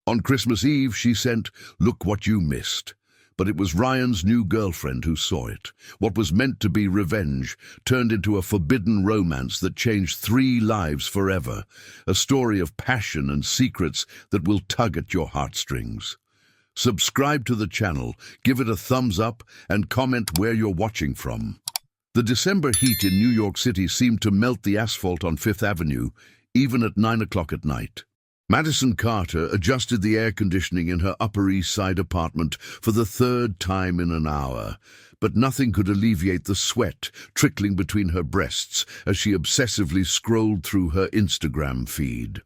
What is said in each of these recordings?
On Christmas Eve, she sent, "Look what you missed." But it was Ryan's new girlfriend who saw it. What was meant to be revenge turned into a forbidden romance that changed 3 lives forever. A story of passion and secrets that will tug at your heartstrings. Subscribe to the channel, give it a thumbs up, and comment where you're watching from. The December heat in New York City seemed to melt the asphalt on Fifth Avenue, even at 9 o'clock at night. Madison Carter adjusted the air conditioning in her Upper East Side apartment for the 3rd time in an hour, but nothing could alleviate the sweat trickling between her breasts as she obsessively scrolled through her Instagram feed.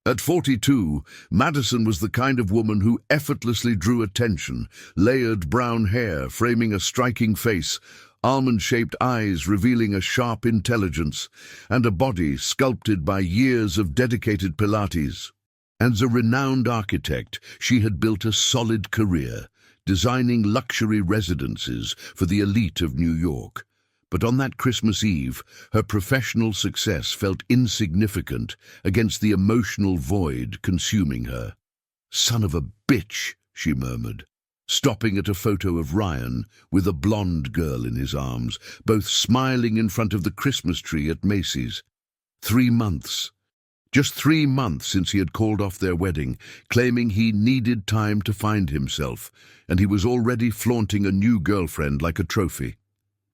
At 42, Madison was the kind of woman who effortlessly drew attention, layered brown hair framing a striking face, almond-shaped eyes revealing a sharp intelligence, and a body sculpted by years of dedicated Pilates. As a renowned architect, she had built a solid career, designing luxury residences for the elite of New York. But on that Christmas Eve, her professional success felt insignificant against the emotional void consuming her. "Son of a bitch," she murmured, stopping at a photo of Ryan with a blonde girl in his arms, both smiling in front of the Christmas tree at Macy's. 3 months. Just 3 months since he had called off their wedding, claiming he needed time to find himself, and he was already flaunting a new girlfriend like a trophy.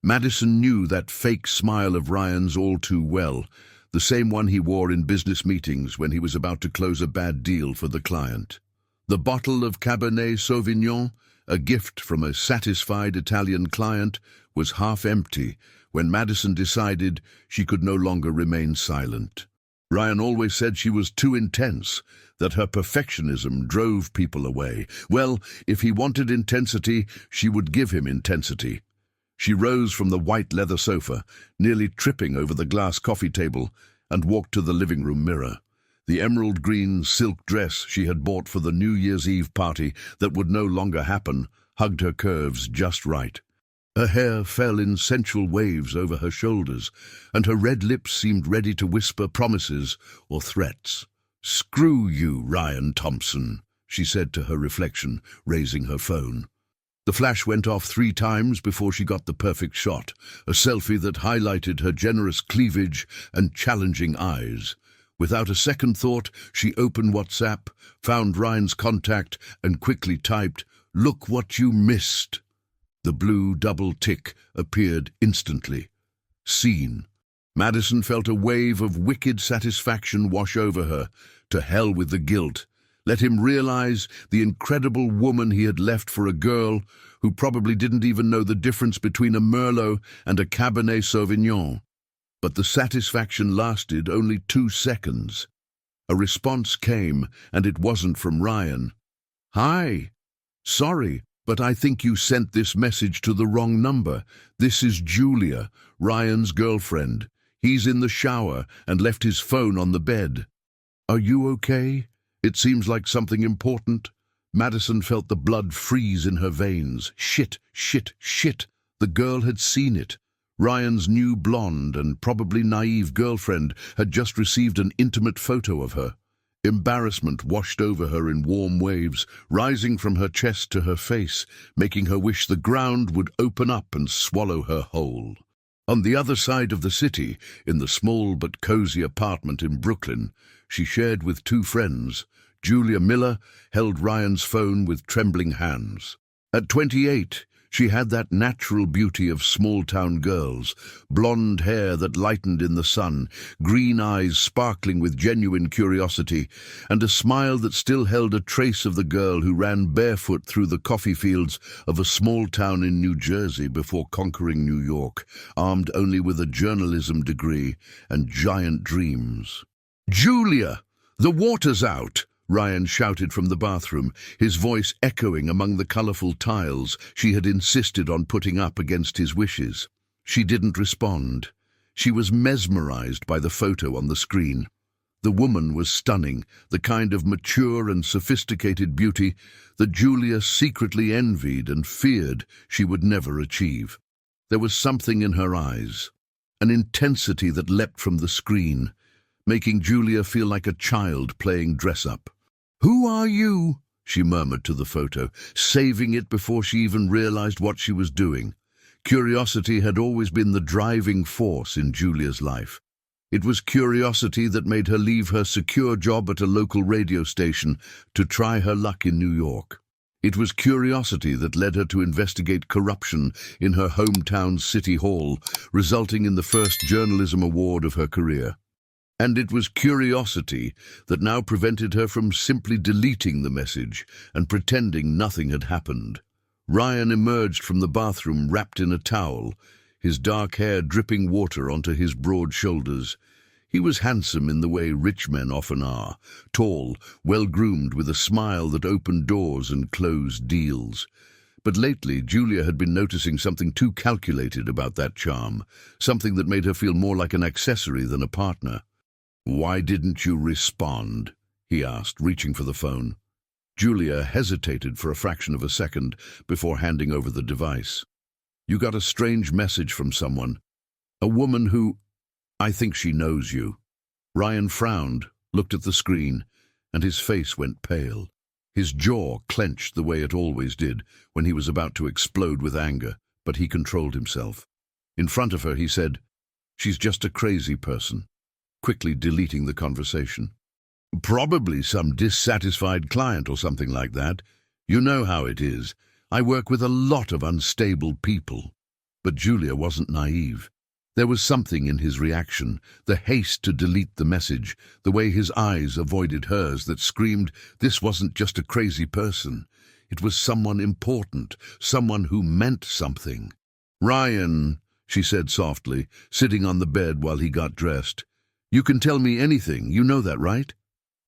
Madison knew that fake smile of Ryan's all too well, the same one he wore in business meetings when he was about to close a bad deal for the client. The bottle of Cabernet Sauvignon, a gift from a satisfied Italian client, was half empty when Madison decided she could no longer remain silent. Ryan always said she was too intense, that her perfectionism drove people away. Well, if he wanted intensity, she would give him intensity. She rose from the white leather sofa, nearly tripping over the glass coffee table, and walked to the living room mirror. The emerald green silk dress she had bought for the New Year's Eve party that would no longer happen hugged her curves just right. Her hair fell in sensual waves over her shoulders, and her red lips seemed ready to whisper promises or threats. "Screw you, Ryan Thompson," she said to her reflection, raising her phone. The flash went off 3 times before she got the perfect shot, a selfie that highlighted her generous cleavage and challenging eyes. Without a second thought, she opened WhatsApp, found Ryan's contact, and quickly typed, "Look what you missed." The blue double tick appeared instantly. Seen. Madison felt a wave of wicked satisfaction wash over her. To hell with the guilt. Let him realize the incredible woman he had left for a girl who probably didn't even know the difference between a Merlot and a Cabernet Sauvignon. But the satisfaction lasted only 2 seconds. A response came, and it wasn't from Ryan. "Hi. Sorry, but I think you sent this message to the wrong number. This is Julia, Ryan's girlfriend. He's in the shower and left his phone on the bed. Are you okay? It seems like something important." Madison felt the blood freeze in her veins. Shit, shit, shit. The girl had seen it. Ryan's new blonde and probably naive girlfriend had just received an intimate photo of her. Embarrassment washed over her in warm waves, rising from her chest to her face, making her wish the ground would open up and swallow her whole. On the other side of the city, in the small but cozy apartment in Brooklyn, she shared with 2 friends. Julia Miller held Ryan's phone with trembling hands. At 28, she had that natural beauty of small-town girls, blonde hair that lightened in the sun, green eyes sparkling with genuine curiosity, and a smile that still held a trace of the girl who ran barefoot through the coffee fields of a small town in New Jersey before conquering New York, armed only with a journalism degree and giant dreams. "Julia, the water's out!" Ryan shouted from the bathroom, his voice echoing among the colorful tiles she had insisted on putting up against his wishes. She didn't respond. She was mesmerized by the photo on the screen. The woman was stunning, the kind of mature and sophisticated beauty that Julia secretly envied and feared she would never achieve. There was something in her eyes, an intensity that leapt from the screen, making Julia feel like a child playing dress-up. "Who are you?" she murmured to the photo, saving it before she even realized what she was doing. Curiosity had always been the driving force in Julia's life. It was curiosity that made her leave her secure job at a local radio station to try her luck in New York. It was curiosity that led her to investigate corruption in her hometown city hall, resulting in the first journalism award of her career. And it was curiosity that now prevented her from simply deleting the message and pretending nothing had happened. Ryan emerged from the bathroom wrapped in a towel, his dark hair dripping water onto his broad shoulders. He was handsome in the way rich men often are, tall, well-groomed, with a smile that opened doors and closed deals. But lately, Julia had been noticing something too calculated about that charm, something that made her feel more like an accessory than a partner. "Why didn't you respond?" he asked, reaching for the phone. Julia hesitated for a fraction of a second before handing over the device. "You got a strange message from someone. A woman who... I think she knows you." Ryan frowned, looked at the screen, and his face went pale. His jaw clenched the way it always did when he was about to explode with anger, but he controlled himself. In front of her, he said, "She's just a crazy person," quickly deleting the conversation. "Probably some dissatisfied client or something like that. You know how it is. I work with a lot of unstable people." But Julia wasn't naive. There was something in his reaction, the haste to delete the message, the way his eyes avoided hers, that screamed this wasn't just a crazy person. It was someone important, someone who meant something. "Ryan," she said softly, sitting on the bed while he got dressed. "You can tell me anything, you know that, right?"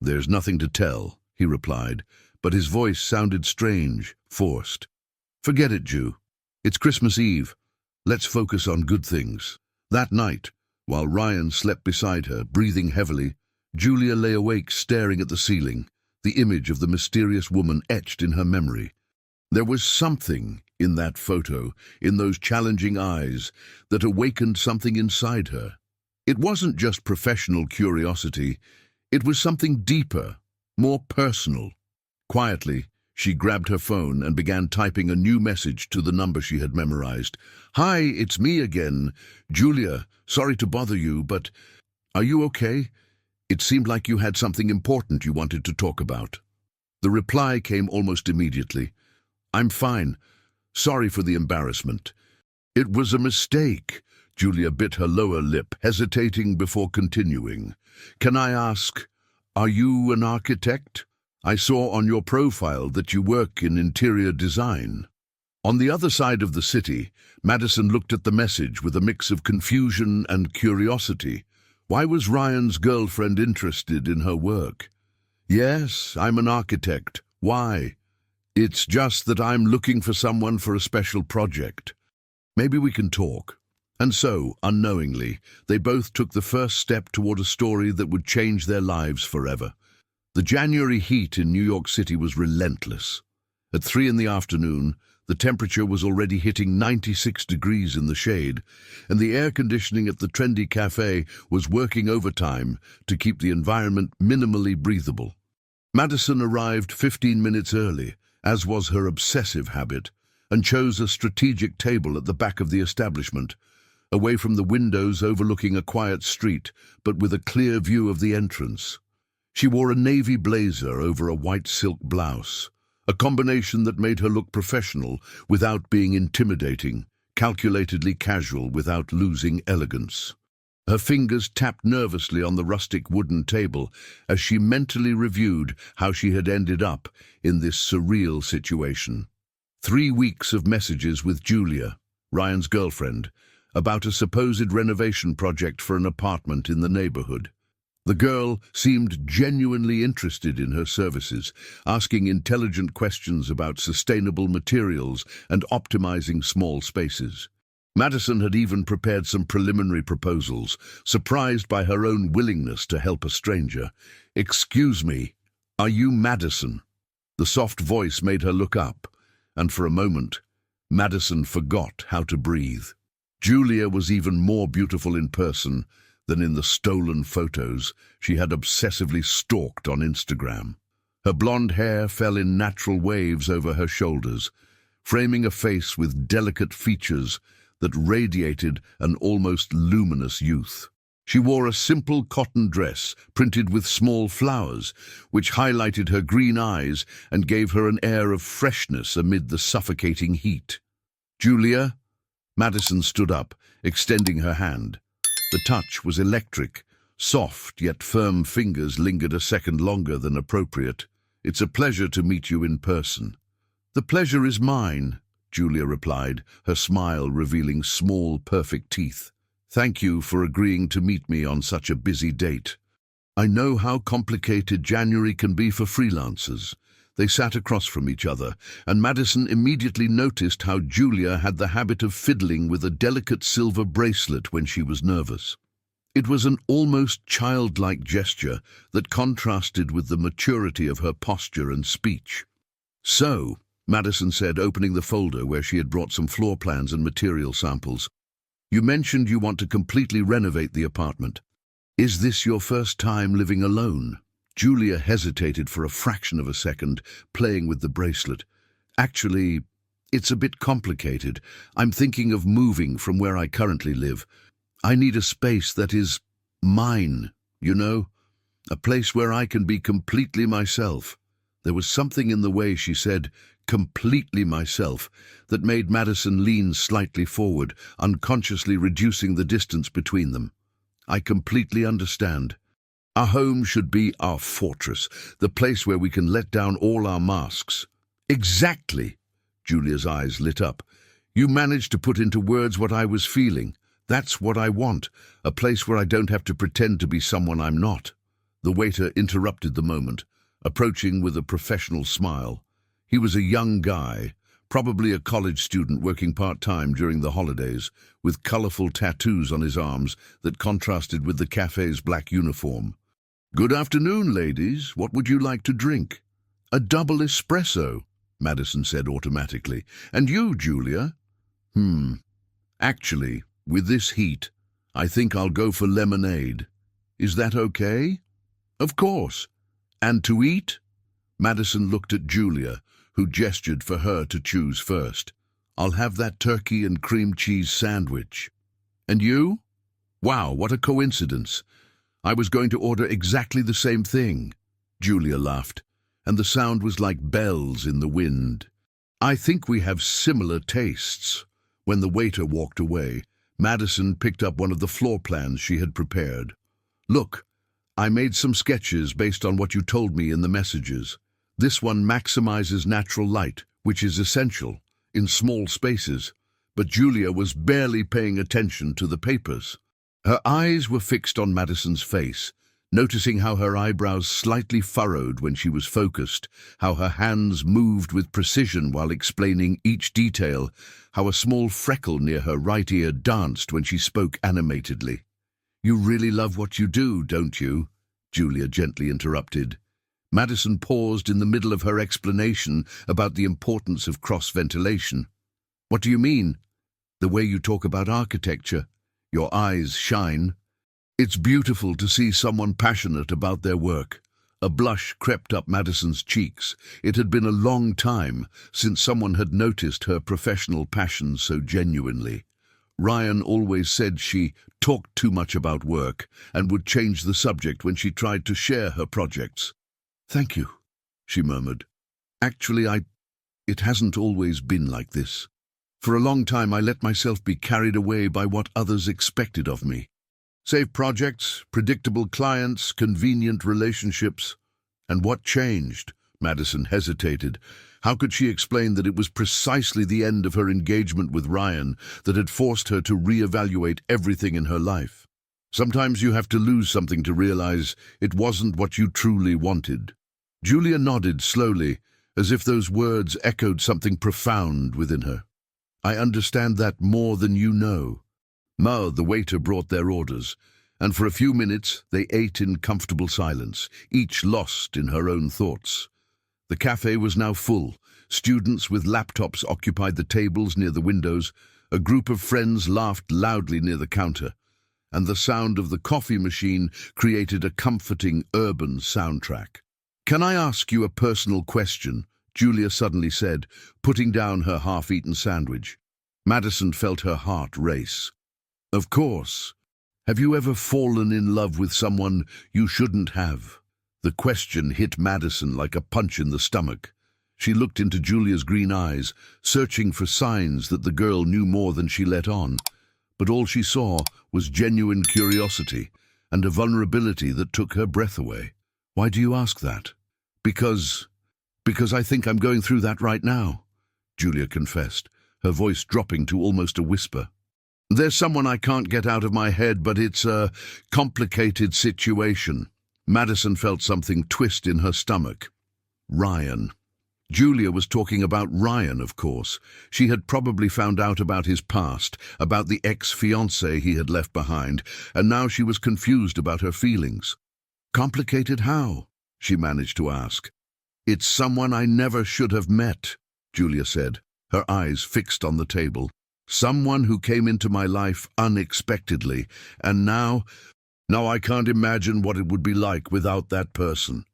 "There's nothing to tell," he replied, but his voice sounded strange, forced. "Forget it, Ju. It's Christmas Eve. Let's focus on good things." That night, while Ryan slept beside her, breathing heavily, Julia lay awake staring at the ceiling, the image of the mysterious woman etched in her memory. There was something in that photo, in those challenging eyes, that awakened something inside her. It wasn't just professional curiosity, it was something deeper, more personal. Quietly, she grabbed her phone and began typing a new message to the number she had memorized. "Hi, it's me again. Julia, sorry to bother you, but are you okay? It seemed like you had something important you wanted to talk about." The reply came almost immediately. "I'm fine. Sorry for the embarrassment." "It was a mistake." Julia bit her lower lip, hesitating before continuing. "Can I ask, are you an architect? I saw on your profile that you work in interior design." On the other side of the city, Madison looked at the message with a mix of confusion and curiosity. Why was Ryan's girlfriend interested in her work? "Yes, I'm an architect. Why?" "It's just that I'm looking for someone for a special project. Maybe we can talk." And so, unknowingly, they both took the first step toward a story that would change their lives forever. The January heat in New York City was relentless. At 3 in the afternoon, the temperature was already hitting 96 degrees in the shade, and the air conditioning at the trendy cafe was working overtime to keep the environment minimally breathable. Madison arrived 15 minutes early, as was her obsessive habit, and chose a strategic table at the back of the establishment, away from the windows overlooking a quiet street, but with a clear view of the entrance. She wore a navy blazer over a white silk blouse, a combination that made her look professional without being intimidating, calculatedly casual without losing elegance. Her fingers tapped nervously on the rustic wooden table as she mentally reviewed how she had ended up in this surreal situation. 3 weeks of messages with Julia, Ryan's girlfriend, about a supposed renovation project for an apartment in the neighborhood. The girl seemed genuinely interested in her services, asking intelligent questions about sustainable materials and optimizing small spaces. Madison had even prepared some preliminary proposals, surprised by her own willingness to help a stranger. "Excuse me, are you Madison?" The soft voice made her look up, and for a moment, Madison forgot how to breathe. Julia was even more beautiful in person than in the stolen photos she had obsessively stalked on Instagram. Her blonde hair fell in natural waves over her shoulders, framing a face with delicate features that radiated an almost luminous youth. She wore a simple cotton dress printed with small flowers, which highlighted her green eyes and gave her an air of freshness amid the suffocating heat. "Julia?" Madison stood up, extending her hand. The touch was electric. Soft yet firm fingers lingered a second longer than appropriate. "It's a pleasure to meet you in person." "The pleasure is mine," Julia replied, her smile revealing small, perfect teeth. "Thank you for agreeing to meet me on such a busy date. I know how complicated January can be for freelancers." They sat across from each other, and Madison immediately noticed how Julia had the habit of fiddling with a delicate silver bracelet when she was nervous. It was an almost childlike gesture that contrasted with the maturity of her posture and speech. "So," Madison said, opening the folder where she had brought some floor plans and material samples, "you mentioned you want to completely renovate the apartment. Is this your first time living alone?" Julia hesitated for a fraction of a second, playing with the bracelet. "Actually, it's a bit complicated. I'm thinking of moving from where I currently live. I need a space that is mine, you know? A place where I can be completely myself." There was something in the way she said, "completely myself," that made Madison lean slightly forward, unconsciously reducing the distance between them. "I completely understand. Our home should be our fortress, the place where we can let down all our masks." "Exactly!" Julia's eyes lit up. "You managed to put into words what I was feeling. That's what I want, a place where I don't have to pretend to be someone I'm not." The waiter interrupted the moment, approaching with a professional smile. He was a young guy, probably a college student working part-time during the holidays, with colorful tattoos on his arms that contrasted with the cafe's black uniform. "Good afternoon, ladies. What would you like to drink?" "A double espresso," Madison said automatically. "And you, Julia?" Actually, with this heat, I think I'll go for lemonade. Is that okay?" "Of course. And to eat?" Madison looked at Julia, who gestured for her to choose first. "I'll have that turkey and cream cheese sandwich." "And you?" "Wow, what a coincidence. I was going to order exactly the same thing." Julia laughed, and the sound was like bells in the wind. "I think we have similar tastes." When the waiter walked away, Madison picked up one of the floor plans she had prepared. "Look, I made some sketches based on what you told me in the messages. This one maximizes natural light, which is essential, in small spaces." But Julia was barely paying attention to the papers. Her eyes were fixed on Madison's face, noticing how her eyebrows slightly furrowed when she was focused, how her hands moved with precision while explaining each detail, how a small freckle near her right ear danced when she spoke animatedly. "You really love what you do, don't you?" Julia gently interrupted. Madison paused in the middle of her explanation about the importance of cross-ventilation. "What do you mean?" "The way you talk about architecture. Your eyes shine." "It's beautiful to see someone passionate about their work." A blush crept up Madison's cheeks. It had been a long time since someone had noticed her professional passion so genuinely. Ryan always said she talked too much about work and would change the subject when she tried to share her projects. "Thank you," she murmured. "Actually, it hasn't always been like this. For a long time I let myself be carried away by what others expected of me. Safe projects, predictable clients, convenient relationships. And what changed?" Madison hesitated. How could she explain that it was precisely the end of her engagement with Ryan that had forced her to reevaluate everything in her life? "Sometimes you have to lose something to realize it wasn't what you truly wanted." Julia nodded slowly, as if those words echoed something profound within her. "I understand that more than you know." The waiter brought their orders, and for a few minutes they ate in comfortable silence, each lost in her own thoughts. The cafe was now full. Students with laptops occupied the tables near the windows. A group of friends laughed loudly near the counter, and the sound of the coffee machine created a comforting urban soundtrack. "Can I ask you a personal question?" Julia suddenly said, putting down her half-eaten sandwich. Madison felt her heart race. "Of course. Have you ever fallen in love with someone you shouldn't have?" The question hit Madison like a punch in the stomach. She looked into Julia's green eyes, searching for signs that the girl knew more than she let on. But all she saw was genuine curiosity and a vulnerability that took her breath away. "Why do you ask that?" Because I think I'm going through that right now," Julia confessed, her voice dropping to almost a whisper. "There's someone I can't get out of my head, but it's a complicated situation." Madison felt something twist in her stomach. Ryan. Julia was talking about Ryan, of course. She had probably found out about his past, about the ex-fiancé he had left behind, and now she was confused about her feelings. "Complicated how?" she managed to ask. "It's someone I never should have met," Julia said, her eyes fixed on the table. "Someone who came into my life unexpectedly, and now I can't imagine what it would be like without that person."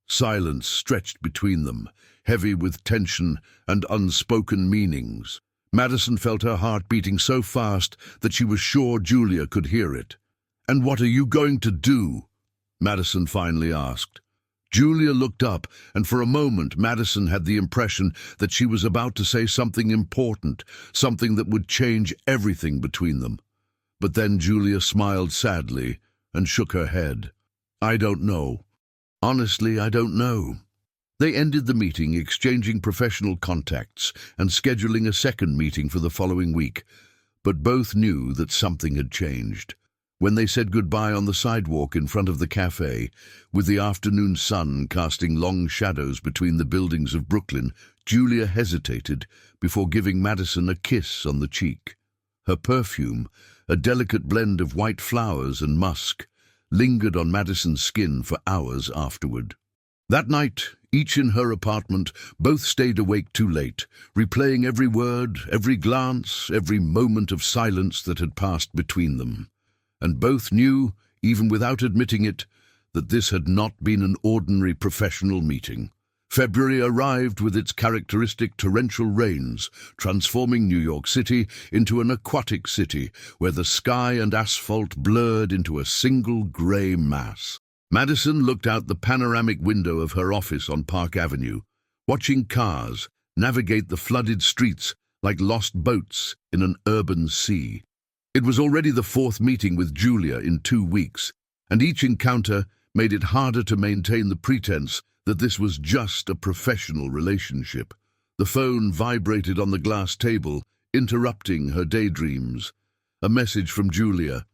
Silence stretched between them, heavy with tension and unspoken meanings. Madison felt her heart beating so fast that she was sure Julia could hear it. "And what are you going to do?" Madison finally asked. Julia looked up, and for a moment Madison had the impression that she was about to say something important, something that would change everything between them. But then Julia smiled sadly and shook her head. "I don't know. Honestly, I don't know." They ended the meeting, exchanging professional contacts and scheduling a second meeting for the following week, but both knew that something had changed. When they said goodbye on the sidewalk in front of the cafe, with the afternoon sun casting long shadows between the buildings of Brooklyn, Julia hesitated before giving Madison a kiss on the cheek. Her perfume, a delicate blend of white flowers and musk, lingered on Madison's skin for hours afterward. That night, each in her apartment, both stayed awake too late, replaying every word, every glance, every moment of silence that had passed between them. And both knew, even without admitting it, that this had not been an ordinary professional meeting. February arrived with its characteristic torrential rains, transforming New York City into an aquatic city where the sky and asphalt blurred into a single grey mass. Madison looked out the panoramic window of her office on Park Avenue, watching cars navigate the flooded streets like lost boats in an urban sea. It was already the fourth meeting with Julia in 2 weeks, and each encounter made it harder to maintain the pretense that this was just a professional relationship. The phone vibrated on the glass table, interrupting her daydreams. A message from Julia.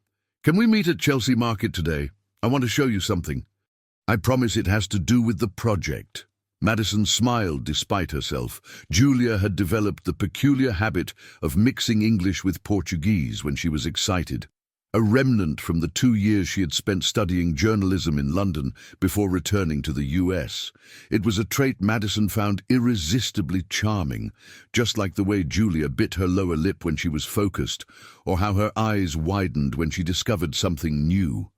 "Can we meet at Chelsea Market today? I want to show you something. I promise it has to do with the project." Madison smiled despite herself. Julia had developed the peculiar habit of mixing English with Portuguese when she was excited, a remnant from the 2 years she had spent studying journalism in London before returning to the US. It was a trait Madison found irresistibly charming, just like the way Julia bit her lower lip when she was focused, or how her eyes widened when she discovered something new.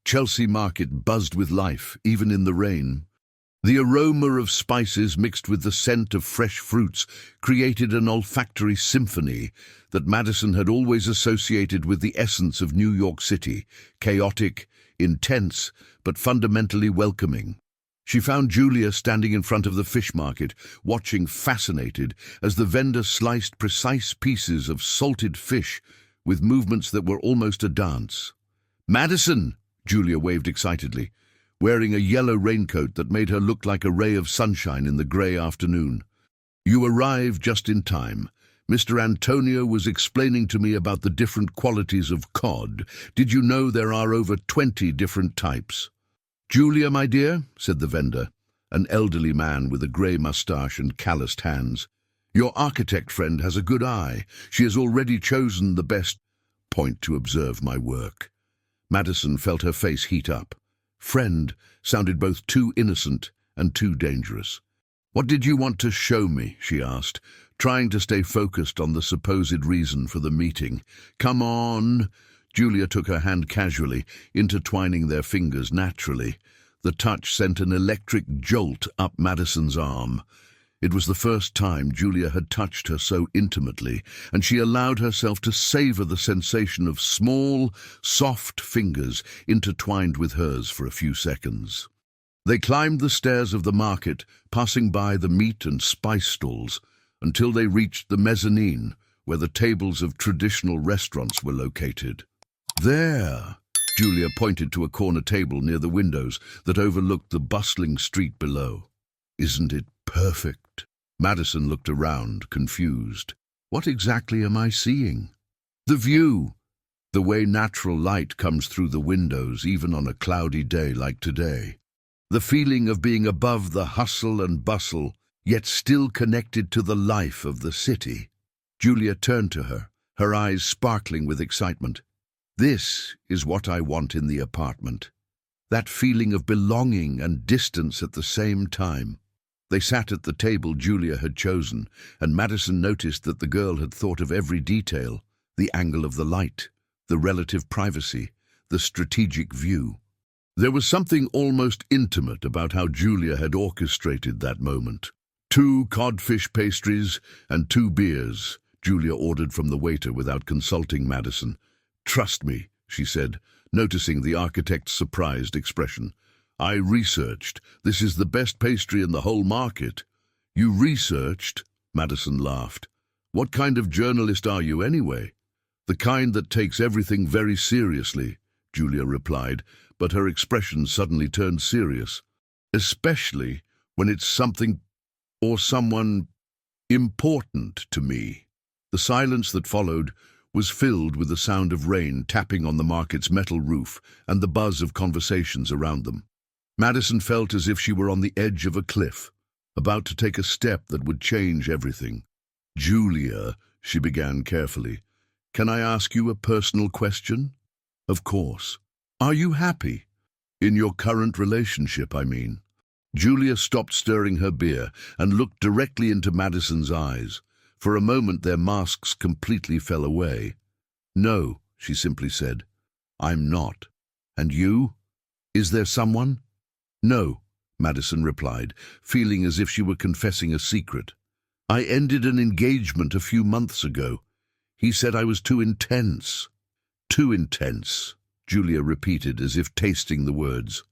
Chelsea Market buzzed with life, even in the rain. The aroma of spices mixed with the scent of fresh fruits created an olfactory symphony that Madison had always associated with the essence of New York City, chaotic, intense, but fundamentally welcoming. She found Julia standing in front of the fish market, watching fascinated as the vendor sliced precise pieces of salted fish with movements that were almost a dance. "Madison!" Julia waved excitedly, wearing a yellow raincoat that made her look like a ray of sunshine in the grey afternoon. "You arrived just in time. Mr. Antonio was explaining to me about the different qualities of cod. Did you know there are over 20 different types?" "Julia, my dear," said the vendor, an elderly man with a grey moustache and calloused hands, "your architect friend has a good eye. She has already chosen the best point to observe my work." Madison felt her face heat up. "Friend" sounded both too innocent and too dangerous. "What did you want to show me?" she asked, trying to stay focused on the supposed reason for the meeting. "Come on." Julia took her hand casually, intertwining their fingers naturally. The touch sent an electric jolt up Madison's arm. It was the first time Julia had touched her so intimately, and she allowed herself to savor the sensation of small, soft fingers intertwined with hers for a few seconds. They climbed the stairs of the market, passing by the meat and spice stalls, until they reached the mezzanine, where the tables of traditional restaurants were located. There, Julia pointed to a corner table near the windows that overlooked the bustling street below. Isn't it perfect? Madison looked around, confused. What exactly am I seeing? The view. The way natural light comes through the windows, even on a cloudy day like today. The feeling of being above the hustle and bustle, yet still connected to the life of the city. Julia turned to her, her eyes sparkling with excitement. This is what I want in the apartment. That feeling of belonging and distance at the same time. They sat at the table Julia had chosen, and Madison noticed that the girl had thought of every detail, the angle of the light, the relative privacy, the strategic view. There was something almost intimate about how Julia had orchestrated that moment. 2 codfish pastries and 2 beers, Julia ordered from the waiter without consulting Madison. Trust me, she said, noticing the architect's surprised expression. I researched. This is the best pastry in the whole market. You researched? Madison laughed. What kind of journalist are you anyway? The kind that takes everything very seriously, Julia replied, but her expression suddenly turned serious. Especially when it's something or someone important to me. The silence that followed was filled with the sound of rain tapping on the market's metal roof and the buzz of conversations around them. Madison felt as if she were on the edge of a cliff, about to take a step that would change everything. Julia, she began carefully, can I ask you a personal question? Of course. Are you happy? In your current relationship, I mean. Julia stopped stirring her beer and looked directly into Madison's eyes. For a moment their masks completely fell away. No, she simply said. I'm not. And you? Is there someone? No, Madison replied, feeling as if she were confessing a secret. I ended an engagement a few months ago. He said I was too intense. Too intense, Julia repeated as if tasting the words.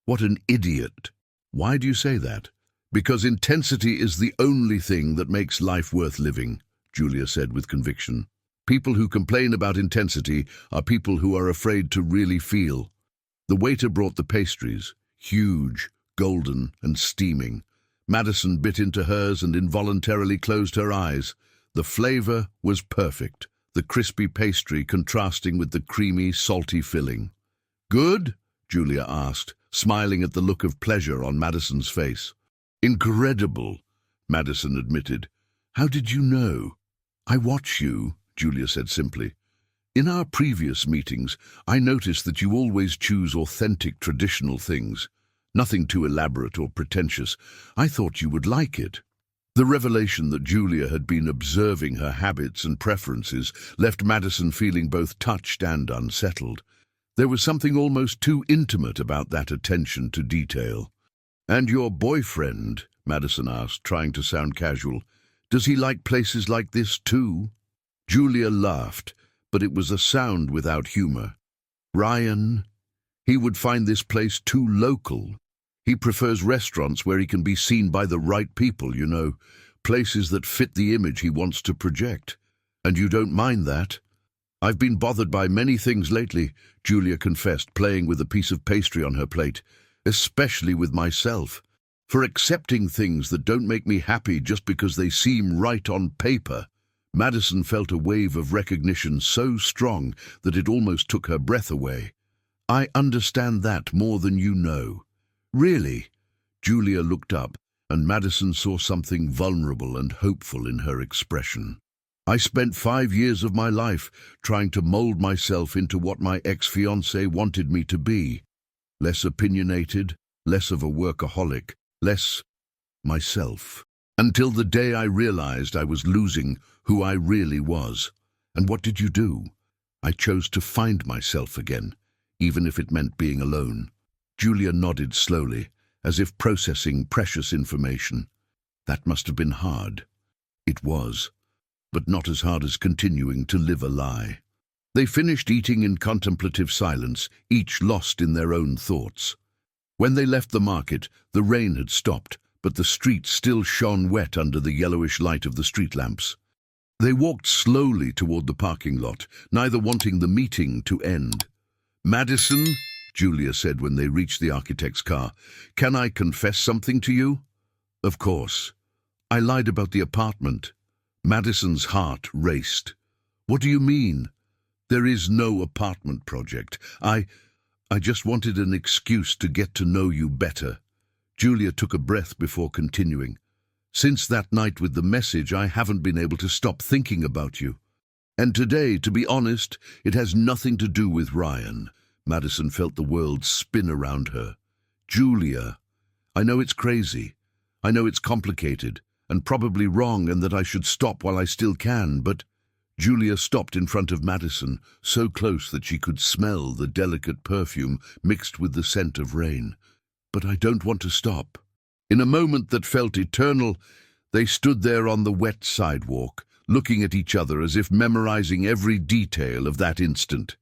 What an idiot. Why do you say that? Because intensity is the only thing that makes life worth living, Julia said with conviction. People who complain about intensity are people who are afraid to really feel. The waiter brought the pastries, huge, golden, and steaming. Madison bit into hers and involuntarily closed her eyes. The flavor was perfect, the crispy pastry contrasting with the creamy, salty filling. Good? Julia asked, smiling at the look of pleasure on Madison's face. Incredible, Madison admitted. How did you know? I watch you, Julia said simply. In our previous meetings, I noticed that you always choose authentic, traditional things. Nothing too elaborate or pretentious. I thought you would like it. The revelation that Julia had been observing her habits and preferences left Madison feeling both touched and unsettled. There was something almost too intimate about that attention to detail. And your boyfriend, Madison asked, trying to sound casual, does he like places like this too? Julia laughed, but it was a sound without humor. Ryan, he would find this place too local. He prefers restaurants where he can be seen by the right people, you know, places that fit the image he wants to project. And you don't mind that? I've been bothered by many things lately, Julia confessed, playing with a piece of pastry on her plate, especially with myself, for accepting things that don't make me happy just because they seem right on paper. Madison felt a wave of recognition so strong that it almost took her breath away. I understand that more than you know. Really? Julia looked up, and Madison saw something vulnerable and hopeful in her expression. I spent 5 years of my life trying to mold myself into what my ex-fiancé wanted me to be. Less opinionated, less of a workaholic, less myself. Until the day I realized I was losing who I really was. And what did you do? I chose to find myself again, even if it meant being alone. Julia nodded slowly, as if processing precious information. That must have been hard. It was, but not as hard as continuing to live a lie. They finished eating in contemplative silence, each lost in their own thoughts. When they left the market, the rain had stopped, but the street still shone wet under the yellowish light of the street lamps. They walked slowly toward the parking lot, neither wanting the meeting to end. "Madison," Julia said when they reached the architect's car, "can I confess something to you?" "Of course. I lied about the apartment." Madison's heart raced. "What do you mean?" "There is no apartment project. I just wanted an excuse to get to know you better." Julia took a breath before continuing. "Since that night with the message, I haven't been able to stop thinking about you. And today, to be honest, it has nothing to do with Ryan." Madison felt the world spin around her. "Julia, I know it's crazy. I know it's complicated, and probably wrong, and that I should stop while I still can, but—" Julia stopped in front of Madison, so close that she could smell the delicate perfume mixed with the scent of rain. "But I don't want to stop." In a moment that felt eternal, they stood there on the wet sidewalk, looking at each other as if memorizing every detail of that instant.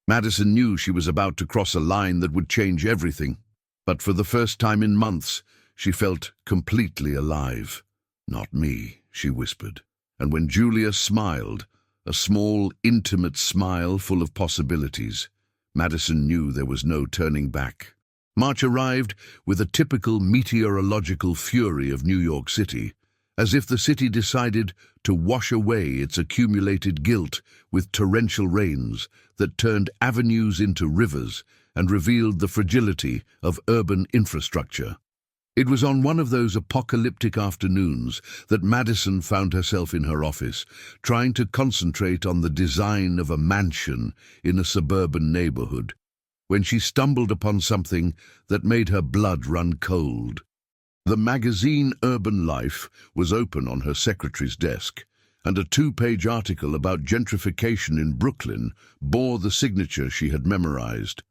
Madison knew she was about to cross a line that would change everything, but for the first time in months, she felt completely alive. "Not me," she whispered. And when Julia smiled, a small, intimate smile full of possibilities, Madison knew there was no turning back. March arrived with a typical meteorological fury of New York City, as if the city decided to wash away its accumulated guilt with torrential rains that turned avenues into rivers and revealed the fragility of urban infrastructure. It was on one of those apocalyptic afternoons that Madison found herself in her office, trying to concentrate on the design of a mansion in a suburban neighborhood, when she stumbled upon something that made her blood run cold. The magazine Urban Life was open on her secretary's desk, and a 2-page article about gentrification in Brooklyn bore the signature she had memorized.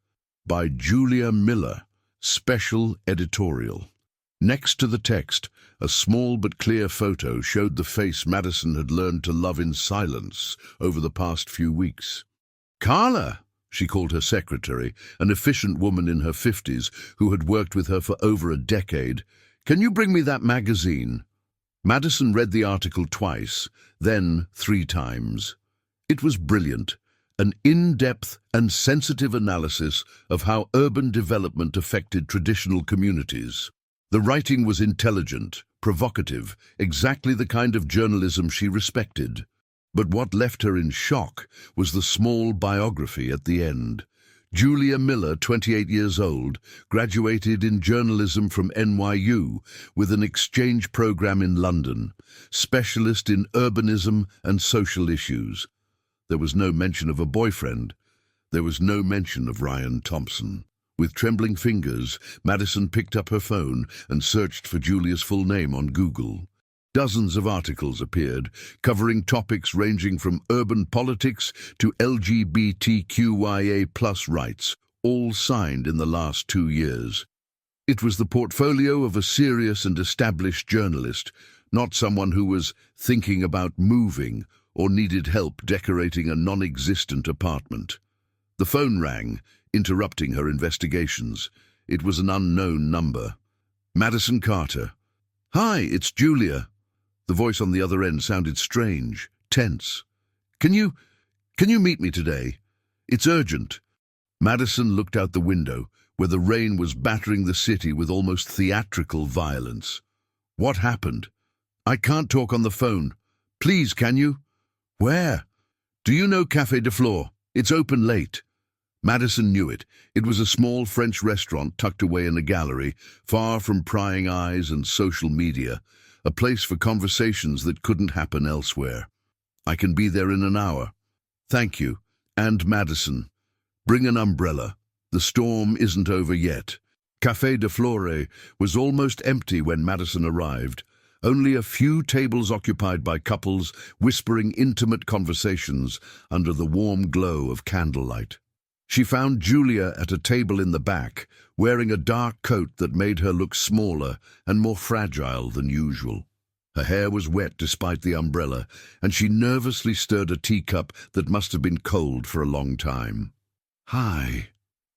By Julia Miller, Special Editorial. Next to the text, a small but clear photo showed the face Madison had learned to love in silence over the past few weeks. "Carla," she called her secretary, an efficient woman in her 50s who had worked with her for over a decade, "can you bring me that magazine?" Madison read the article twice, then 3 times. It was brilliant, an in-depth and sensitive analysis of how urban development affected traditional communities. The writing was intelligent, provocative, exactly the kind of journalism she respected. But what left her in shock was the small biography at the end. Julia Miller, 28 years old, graduated in journalism from NYU with an exchange program in London, specialist in urbanism and social issues. There was no mention of a boyfriend. There was no mention of Ryan Thompson. With trembling fingers, Madison picked up her phone and searched for Julia's full name on Google. Dozens of articles appeared, covering topics ranging from urban politics to LGBTQIA+ rights, all signed in the last 2 years. It was the portfolio of a serious and established journalist, not someone who was thinking about moving or needed help decorating a non-existent apartment. The phone rang, interrupting her investigations. It was an unknown number. "Madison Carter." "Hi, it's Julia." The voice on the other end sounded strange, tense. Can you meet me today? It's urgent." Madison looked out the window, where the rain was battering the city with almost theatrical violence. "What happened?" "I can't talk on the phone. Please, can you?" "Where?" "Do you know Café de Flore? It's open late." Madison knew it. It was a small French restaurant tucked away in a gallery, far from prying eyes and social media, a place for conversations that couldn't happen elsewhere. "I can be there in an hour." "Thank you. And Madison, bring an umbrella. The storm isn't over yet." Café de Flore was almost empty when Madison arrived. Only a few tables occupied by couples whispering intimate conversations under the warm glow of candlelight. She found Julia at a table in the back, wearing a dark coat that made her look smaller and more fragile than usual. Her hair was wet despite the umbrella, and she nervously stirred a teacup that must have been cold for a long time. "Hi,"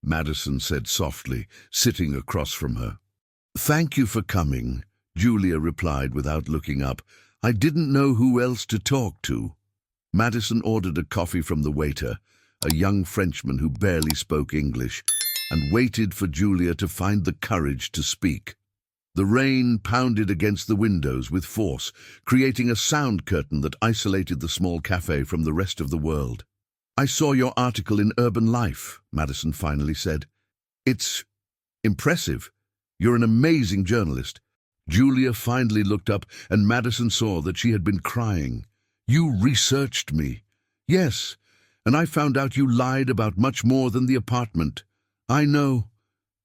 Madison said softly, sitting across from her. "Thank you for coming," Julia replied without looking up. "I didn't know who else to talk to." Madison ordered a coffee from the waiter, a young Frenchman who barely spoke English, and waited for Julia to find the courage to speak. The rain pounded against the windows with force, creating a sound curtain that isolated the small cafe from the rest of the world. "I saw your article in Urban Life," Madison finally said. "It's impressive. You're an amazing journalist." Julia finally looked up, and Madison saw that she had been crying. "You researched me." "Yes, and I found out you lied about much more than the apartment." "I know."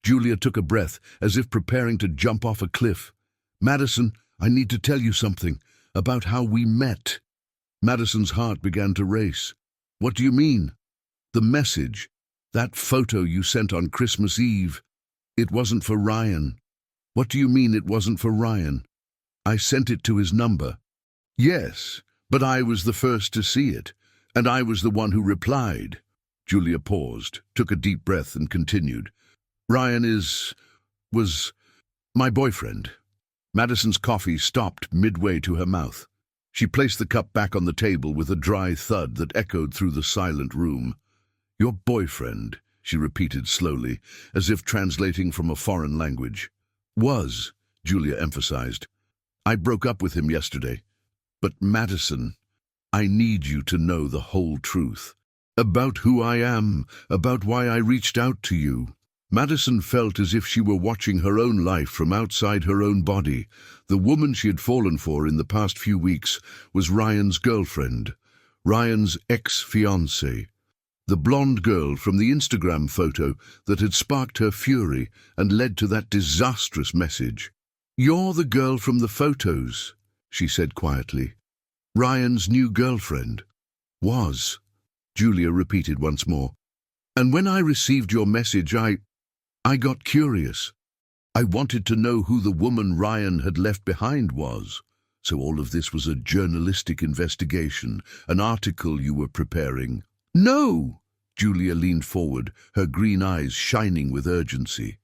Julia took a breath, as if preparing to jump off a cliff. "Madison, I need to tell you something about how we met." Madison's heart began to race. "What do you mean?" "The message. That photo you sent on Christmas Eve. It wasn't for Ryan." "What do you mean it wasn't for Ryan?" "I sent it to his number." "Yes, but I was the first to see it, and I was the one who replied." Julia paused, took a deep breath, and continued. "Ryan was my boyfriend." Madison's coffee stopped midway to her mouth. She placed the cup back on the table with a dry thud that echoed through the silent room. "Your boyfriend," she repeated slowly, as if translating from a foreign language. "Was," Julia emphasized. "I broke up with him yesterday. But Madison, I need you to know the whole truth. About who I am, about why I reached out to you." Madison felt as if she were watching her own life from outside her own body. The woman she had fallen for in the past few weeks was Ryan's girlfriend, Ryan's ex-fiancée, the blonde girl from the Instagram photo that had sparked her fury and led to that disastrous message. "You're the girl from the photos," she said quietly. "Ryan's new girlfriend." "Was," Julia repeated once more. "And when I received your message, I got curious. I wanted to know who the woman Ryan had left behind was. So all of this was a journalistic investigation, an article you were preparing." "No!" Julia leaned forward, her green eyes shining with urgency.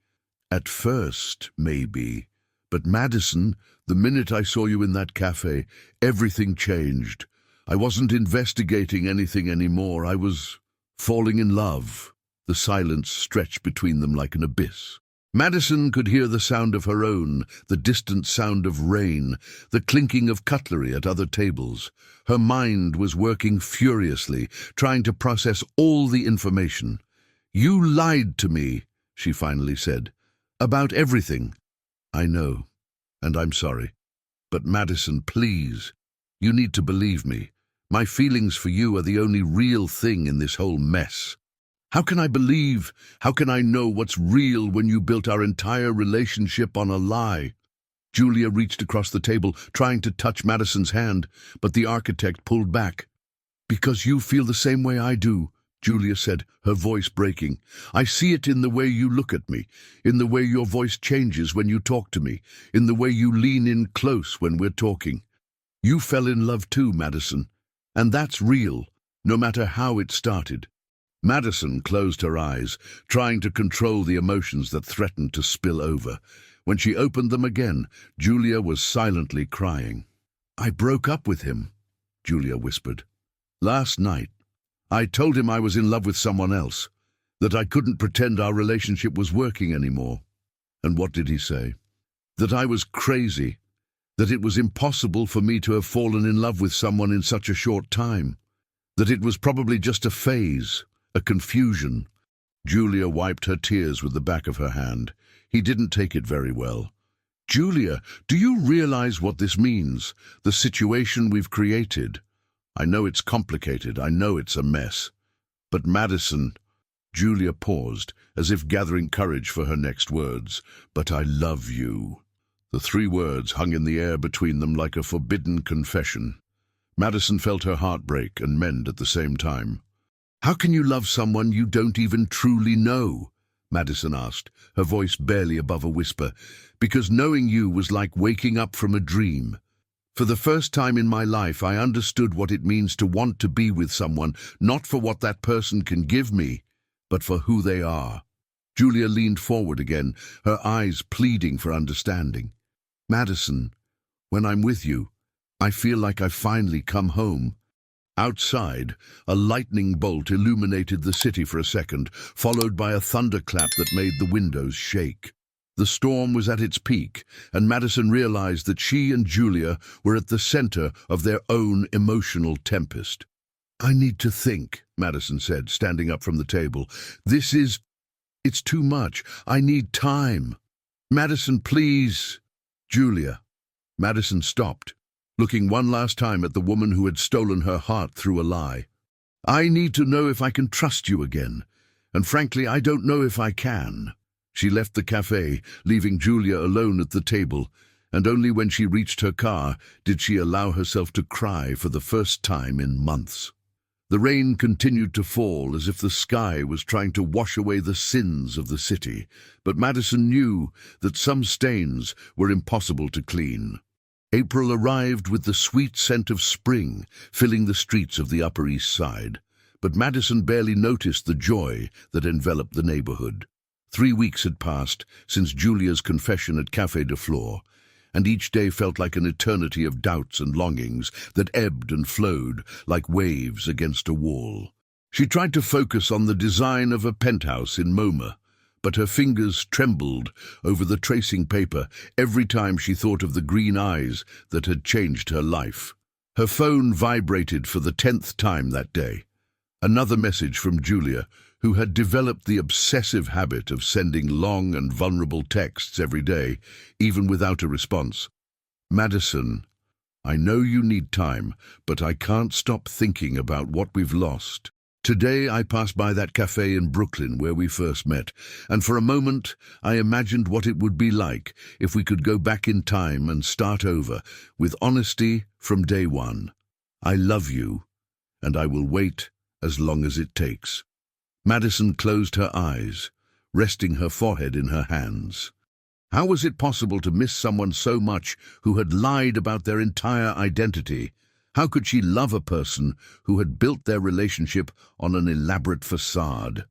"At first, maybe. But Madison, the minute I saw you in that cafe, everything changed. I wasn't investigating anything anymore. I was falling in love." The silence stretched between them like an abyss. Madison could hear the sound of her own, the distant sound of rain, the clinking of cutlery at other tables. Her mind was working furiously, trying to process all the information. "You lied to me," she finally said. "About everything." "I know, and I'm sorry. But Madison, please, you need to believe me. My feelings for you are the only real thing in this whole mess." "How can I believe? How can I know what's real when you built our entire relationship on a lie?" Julia reached across the table, trying to touch Madison's hand, but the architect pulled back. "Because you feel the same way I do," Julia said, her voice breaking. "I see it in the way you look at me, in the way your voice changes when you talk to me, in the way you lean in close when we're talking. You fell in love too, Madison, and that's real, no matter how it started." Madison closed her eyes, trying to control the emotions that threatened to spill over. When she opened them again, Julia was silently crying. "I broke up with him," Julia whispered. "Last night. I told him I was in love with someone else, that I couldn't pretend our relationship was working anymore." "And what did he say?" "That I was crazy, that it was impossible for me to have fallen in love with someone in such a short time, that it was probably just a phase, a confusion." Julia wiped her tears with the back of her hand. He didn't take it very well. "Julia, do you realize what this means? The situation we've created? I know it's complicated. I know it's a mess. But Madison..." Julia paused, as if gathering courage for her next words. "But I love you." The three words hung in the air between them like a forbidden confession. Madison felt her heart break and mend at the same time. How can you love someone you don't even truly know? Madison asked, her voice barely above a whisper, because knowing you was like waking up from a dream. For the first time in my life, I understood what it means to want to be with someone, not for what that person can give me, but for who they are. Julia leaned forward again, her eyes pleading for understanding. Madison, when I'm with you, I feel like I've finally come home. Outside, a lightning bolt illuminated the city for a second, followed by a thunderclap that made the windows shake. The storm was at its peak, and Madison realized that she and Julia were at the center of their own emotional tempest. I need to think, Madison said, standing up from the table. It's too much. I need time. Madison, please. Julia. Madison stopped, looking one last time at the woman who had stolen her heart through a lie. I need to know if I can trust you again, and frankly, I don't know if I can. She left the cafe, leaving Julia alone at the table, and only when she reached her car did she allow herself to cry for the first time in months. The rain continued to fall as if the sky was trying to wash away the sins of the city, but Madison knew that some stains were impossible to clean. April arrived with the sweet scent of spring filling the streets of the Upper East Side, but Madison barely noticed the joy that enveloped the neighborhood. 3 weeks had passed since Julia's confession at Café de Flore, and each day felt like an eternity of doubts and longings that ebbed and flowed like waves against a wall. She tried to focus on the design of a penthouse in MoMA, but her fingers trembled over the tracing paper every time she thought of the green eyes that had changed her life. Her phone vibrated for the 10th time that day. Another message from Julia, who had developed the obsessive habit of sending long and vulnerable texts every day, even without a response. Madison, I know you need time, but I can't stop thinking about what we've lost. Today I passed by that cafe in Brooklyn where we first met, and for a moment I imagined what it would be like if we could go back in time and start over, with honesty from day one. I love you, and I will wait as long as it takes. Madison closed her eyes, resting her forehead in her hands. How was it possible to miss someone so much who had lied about their entire identity? How could she love a person who had built their relationship on an elaborate facade?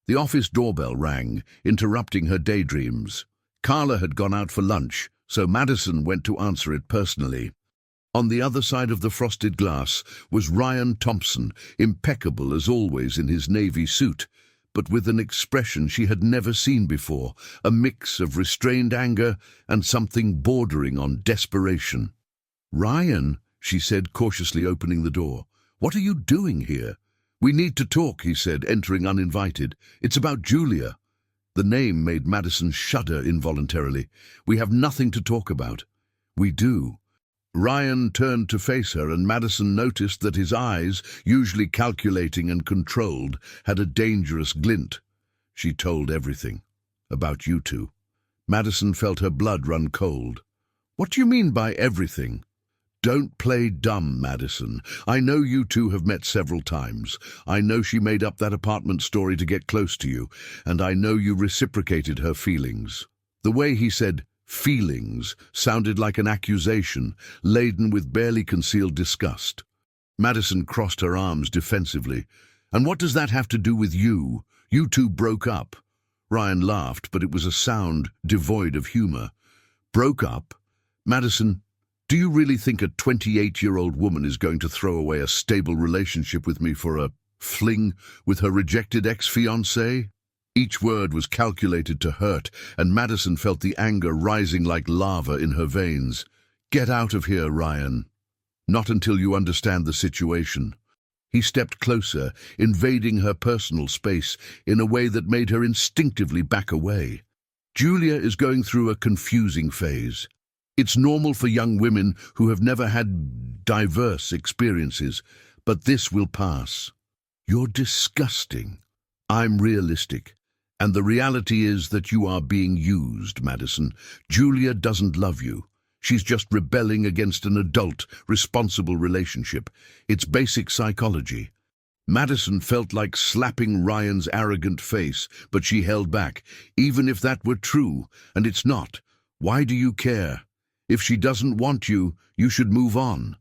The office doorbell rang, interrupting her daydreams. Carla had gone out for lunch, so Madison went to answer it personally. On the other side of the frosted glass was Ryan Thompson, impeccable as always in his navy suit, but with an expression she had never seen before, a mix of restrained anger and something bordering on desperation. Ryan, she said, cautiously opening the door. What are you doing here? We need to talk, he said, entering uninvited. It's about Julia. The name made Madison shudder involuntarily. We have nothing to talk about. We do. Ryan turned to face her, and Madison noticed that his eyes, usually calculating and controlled, had a dangerous glint. She told everything. About you two. Madison felt her blood run cold. What do you mean by everything? Don't play dumb, Madison. I know you two have met several times. I know she made up that apartment story to get close to you, and I know you reciprocated her feelings. The way he said feelings sounded like an accusation, laden with barely concealed disgust. Madison crossed her arms defensively. And what does that have to do with you? You two broke up. Ryan laughed, but it was a sound devoid of humor. Broke up? Madison, do you really think a 28-year-old woman is going to throw away a stable relationship with me for a fling with her rejected ex-fiancé? Each word was calculated to hurt, and Madison felt the anger rising like lava in her veins. Get out of here, Ryan. Not until you understand the situation. He stepped closer, invading her personal space in a way that made her instinctively back away. Julia is going through a confusing phase. It's normal for young women who have never had diverse experiences, but this will pass. You're disgusting. I'm realistic. And the reality is that you are being used, Madison. Julia doesn't love you. She's just rebelling against an adult, responsible relationship. It's basic psychology. Madison felt like slapping Ryan's arrogant face, but she held back. Even if that were true, and it's not, why do you care? If she doesn't want you, you should move on.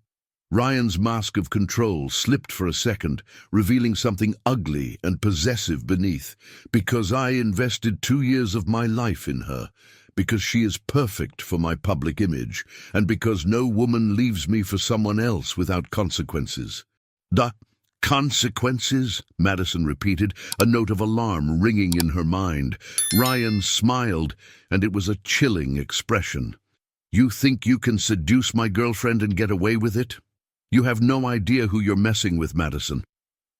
Ryan's mask of control slipped for a second, revealing something ugly and possessive beneath. Because I invested 2 years of my life in her, because she is perfect for my public image, and because no woman leaves me for someone else without consequences. The consequences? Madison repeated, a note of alarm ringing in her mind. Ryan smiled, and it was a chilling expression. You think you can seduce my girlfriend and get away with it? You have no idea who you're messing with, Madison.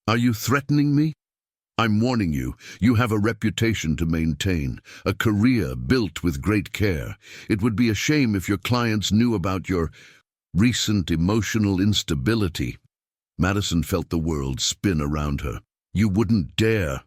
Are you threatening me? I'm warning you, you have a reputation to maintain, a career built with great care. It would be a shame if your clients knew about your recent emotional instability. Madison felt the world spin around her. You wouldn't dare.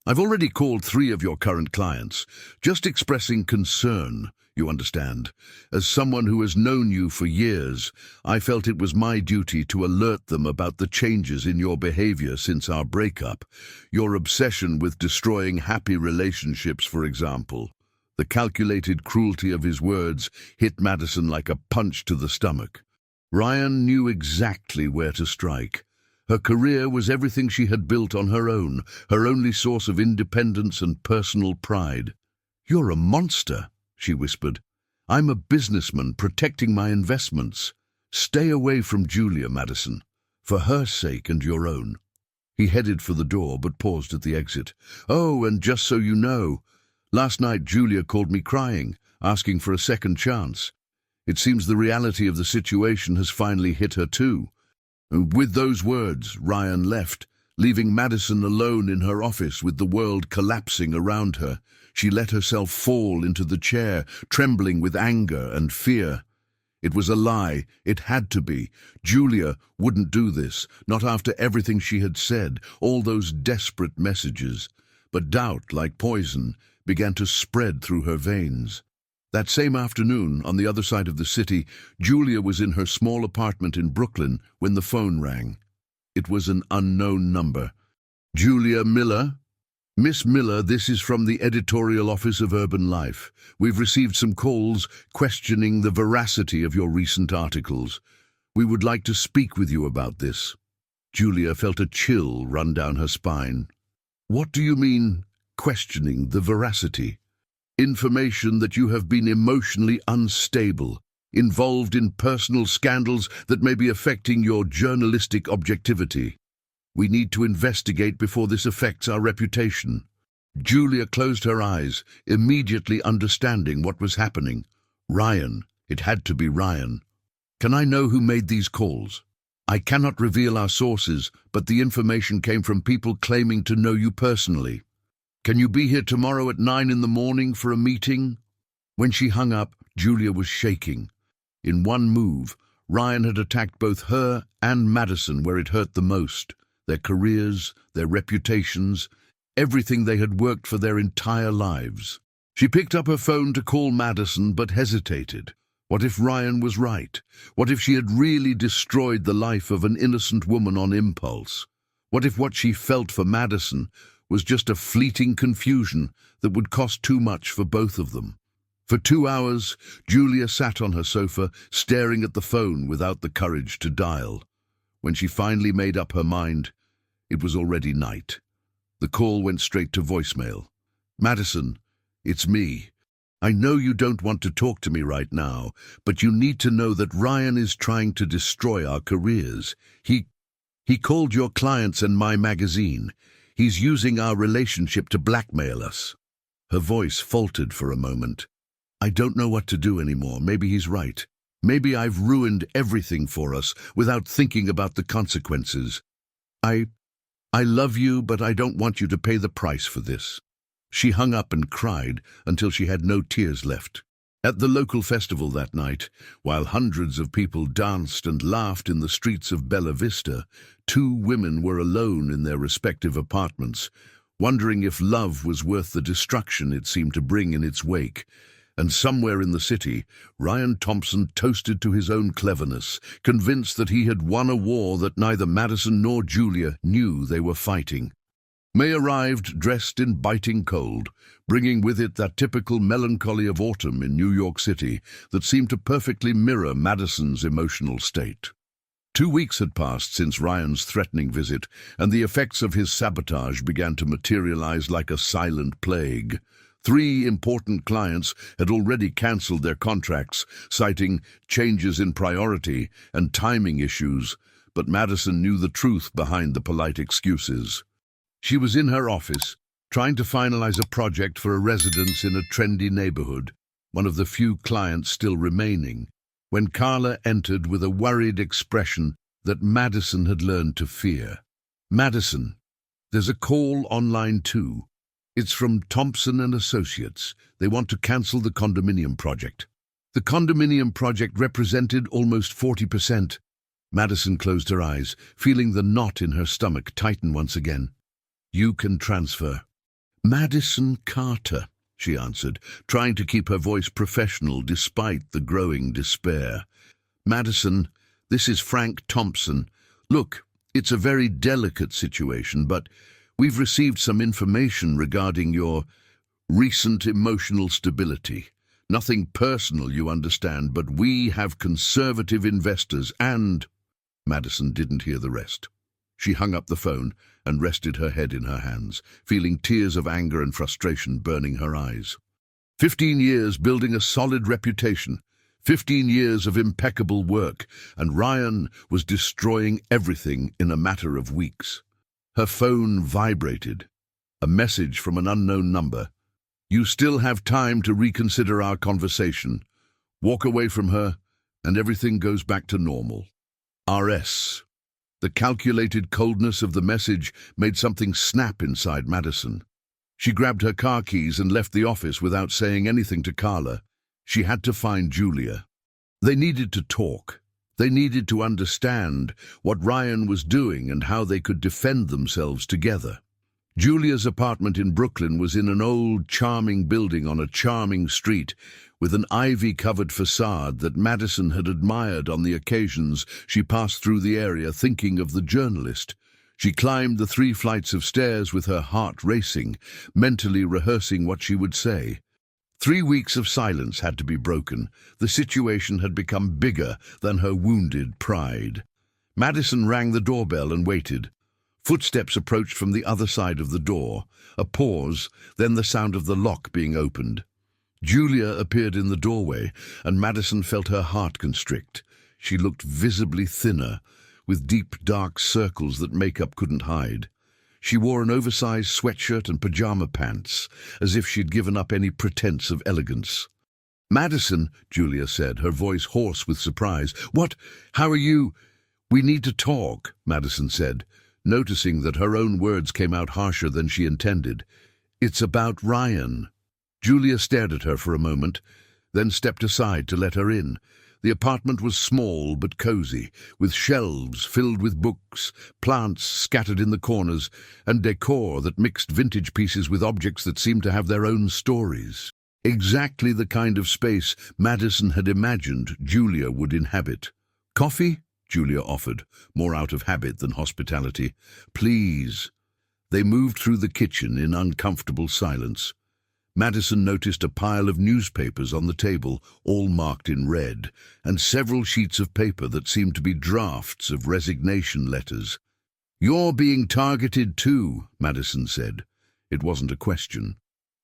I've already called 3 of your current clients, just expressing concern, you understand. As someone who has known you for years, I felt it was my duty to alert them about the changes in your behavior since our breakup. Your obsession with destroying happy relationships, for example. The calculated cruelty of his words hit Madison like a punch to the stomach. Ryan knew exactly where to strike. Her career was everything she had built on her own, her only source of independence and personal pride. You're a monster, she whispered. I'm a businessman protecting my investments. Stay away from Julia, Madison, for her sake and your own. He headed for the door but paused at the exit. Oh, and just so you know, last night Julia called me crying, asking for a second chance. It seems the reality of the situation has finally hit her too. With those words, Ryan left, leaving Madison alone in her office with the world collapsing around her. She let herself fall into the chair, trembling with anger and fear. It was a lie. It had to be. Julia wouldn't do this, not after everything she had said, all those desperate messages. But doubt, like poison, began to spread through her veins. That same afternoon, on the other side of the city, Julia was in her small apartment in Brooklyn when the phone rang. It was an unknown number. Julia Miller? Miss Miller, this is from the editorial office of Urban Life. We've received some calls questioning the veracity of your recent articles. We would like to speak with you about this. Julia felt a chill run down her spine. What do you mean, questioning the veracity? Information that you have been emotionally unstable, involved in personal scandals that may be affecting your journalistic objectivity. We need to investigate before this affects our reputation. Julia closed her eyes, immediately understanding what was happening. Ryan. It had to be Ryan. Can I know who made these calls? I cannot reveal our sources, but the information came from people claiming to know you personally. Can you be here tomorrow at 9 in the morning for a meeting? When she hung up, Julia was shaking. In one move, Ryan had attacked both her and Madison where it hurt the most. Their careers, their reputations, everything they had worked for their entire lives. She picked up her phone to call Madison, but hesitated. What if Ryan was right? What if she had really destroyed the life of an innocent woman on impulse? What if what she felt for Madison was just a fleeting confusion that would cost too much for both of them? For 2 hours, Julia sat on her sofa, staring at the phone without the courage to dial. When she finally made up her mind, it was already night. The call went straight to voicemail. Madison, it's me. I know you don't want to talk to me right now, but you need to know that Ryan is trying to destroy our careers. He called your clients and my magazine. He's using our relationship to blackmail us. Her voice faltered for a moment. I don't know what to do anymore. Maybe he's right. Maybe I've ruined everything for us without thinking about the consequences. I love you, but I don't want you to pay the price for this. She hung up and cried until she had no tears left. At the local festival that night, while hundreds of people danced and laughed in the streets of Bella Vista, 2 women were alone in their respective apartments, wondering if love was worth the destruction it seemed to bring in its wake. And somewhere in the city, Ryan Thompson toasted to his own cleverness, convinced that he had won a war that neither Madison nor Julia knew they were fighting. May arrived dressed in biting cold, bringing with it that typical melancholy of autumn in New York City that seemed to perfectly mirror Madison's emotional state. 2 weeks had passed since Ryan's threatening visit, and the effects of his sabotage began to materialize like a silent plague. 3 important clients had already cancelled their contracts, citing changes in priority and timing issues, but Madison knew the truth behind the polite excuses. She was in her office, trying to finalize a project for a residence in a trendy neighborhood, one of the few clients still remaining, when Carla entered with a worried expression that Madison had learned to fear. "Madison, there's a call online too. It's from Thompson and Associates. They want to cancel the condominium project." The condominium project represented almost 40%. Madison closed her eyes, feeling the knot in her stomach tighten once again. "You can transfer." "Madison Carter," she answered, trying to keep her voice professional despite the growing despair. "Madison, this is Frank Thompson. Look, it's a very delicate situation, but we've received some information regarding your recent emotional stability. Nothing personal, you understand, but we have conservative investors and—" Madison didn't hear the rest. She hung up the phone and rested her head in her hands, feeling tears of anger and frustration burning her eyes. 15 years building a solid reputation, 15 years of impeccable work, and Ryan was destroying everything in a matter of weeks. Her phone vibrated. A message from an unknown number. "You still have time to reconsider our conversation. Walk away from her, and everything goes back to normal. R.S." The calculated coldness of the message made something snap inside Madison. She grabbed her car keys and left the office without saying anything to Carla. She had to find Julia. They needed to talk. They needed to understand what Ryan was doing and how they could defend themselves together. Julia's apartment in Brooklyn was in an old, charming building on a charming street, with an ivy-covered facade that Madison had admired on the occasions she passed through the area thinking of the journalist. She climbed the 3 flights of stairs with her heart racing, mentally rehearsing what she would say. 3 weeks of silence had to be broken. The situation had become bigger than her wounded pride. Madison rang the doorbell and waited. Footsteps approached from the other side of the door. A pause, then the sound of the lock being opened. Julia appeared in the doorway, and Madison felt her heart constrict. She looked visibly thinner, with deep, dark circles that makeup couldn't hide. She wore an oversized sweatshirt and pajama pants, as if she'd given up any pretense of elegance. "Madison," Julia said, her voice hoarse with surprise. "What? How are you?" "We need to talk," Madison said, noticing that her own words came out harsher than she intended. "It's about Ryan." Julia stared at her for a moment, then stepped aside to let her in. The apartment was small but cozy, with shelves filled with books, plants scattered in the corners, and decor that mixed vintage pieces with objects that seemed to have their own stories. Exactly the kind of space Madison had imagined Julia would inhabit. "Coffee?" Julia offered, more out of habit than hospitality. "Please." They moved through the kitchen in uncomfortable silence. Madison noticed a pile of newspapers on the table, all marked in red, and several sheets of paper that seemed to be drafts of resignation letters. "You're being targeted too," Madison said. It wasn't a question.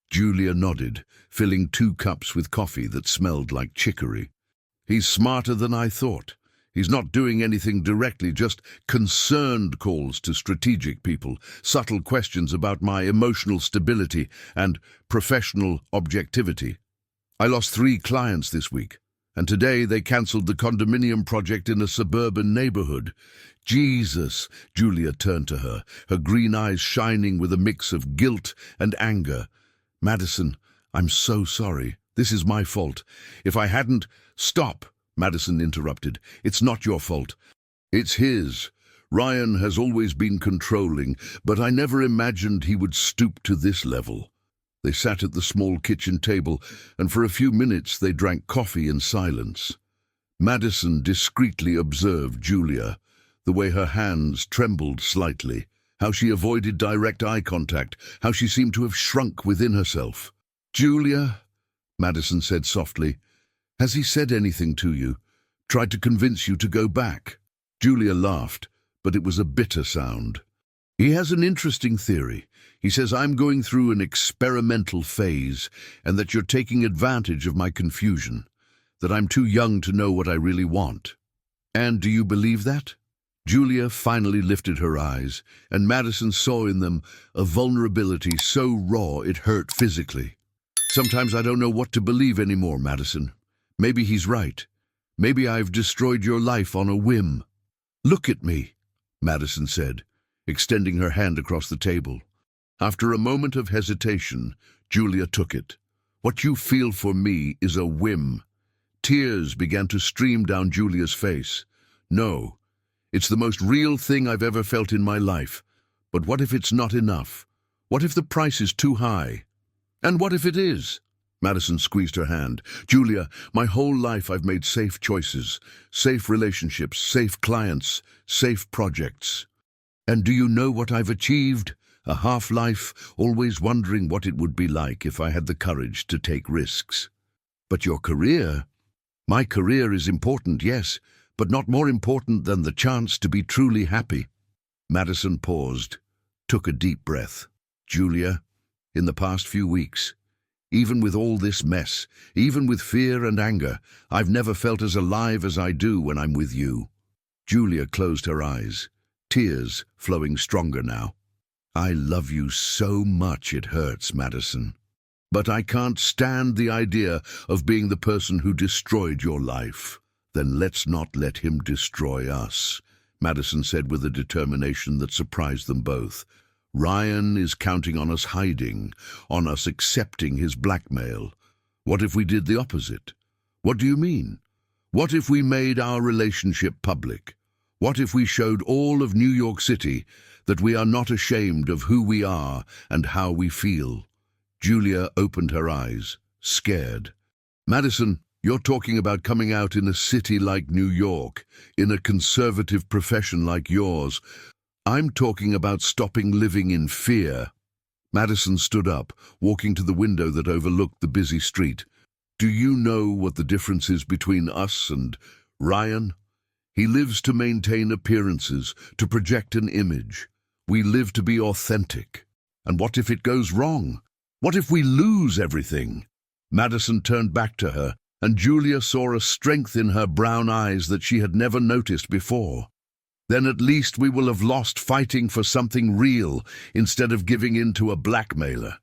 Julia nodded, filling 2 cups with coffee that smelled like chicory. "He's smarter than I thought. He's not doing anything directly, just concerned calls to strategic people, subtle questions about my emotional stability and professional objectivity. I lost 3 clients this week, and today they cancelled the condominium project in a suburban neighborhood. Jesus," Julia turned to her, her green eyes shining with a mix of guilt and anger. "Madison, I'm so sorry. This is my fault. If I hadn't—" "Stop," Madison interrupted. "It's not your fault. It's his. Ryan has always been controlling, but I never imagined he would stoop to this level." They sat at the small kitchen table, and for a few minutes they drank coffee in silence. Madison discreetly observed Julia, the way her hands trembled slightly, how she avoided direct eye contact, how she seemed to have shrunk within herself. "Julia," Madison said softly, "has he said anything to you? Tried to convince you to go back?" Julia laughed, but it was a bitter sound. "He has an interesting theory. He says I'm going through an experimental phase, and that you're taking advantage of my confusion, that I'm too young to know what I really want." "And do you believe that?" Julia finally lifted her eyes, and Madison saw in them a vulnerability so raw it hurt physically. "Sometimes I don't know what to believe anymore, Madison. Maybe he's right. Maybe I've destroyed your life on a whim." "Look at me," Madison said, extending her hand across the table. After a moment of hesitation, Julia took it. "What you feel for me is a whim." Tears began to stream down Julia's face. "No, it's the most real thing I've ever felt in my life. But what if it's not enough? What if the price is too high? And what if it is?" Madison squeezed her hand. "Julia, my whole life I've made safe choices, safe relationships, safe clients, safe projects. And do you know what I've achieved? A half-life, always wondering what it would be like if I had the courage to take risks. But your career? My career is important, yes, but not more important than the chance to be truly happy." Madison paused, took a deep breath. "Julia, in the past few weeks, even with all this mess, even with fear and anger, I've never felt as alive as I do when I'm with you." Julia closed her eyes, tears flowing stronger now. "I love you so much it hurts, Madison. But I can't stand the idea of being the person who destroyed your life." "Then let's not let him destroy us," Madison said with a determination that surprised them both. "Ryan is counting on us hiding, on us accepting his blackmail. What if we did the opposite?" "What do you mean?" "What if we made our relationship public? What if we showed all of New York City that we are not ashamed of who we are and how we feel?" Julia opened her eyes, scared. "Madison, you're talking about coming out in a city like New York, in a conservative profession like yours. I'm talking about stopping living in fear." Madison stood up, walking to the window that overlooked the busy street. "Do you know what the difference is between us and Ryan? He lives to maintain appearances, to project an image. We live to be authentic. And what if it goes wrong? What if we lose everything?" Madison turned back to her, and Julia saw a strength in her brown eyes that she had never noticed before. "Then at least we will have lost fighting for something real instead of giving in to a blackmailer."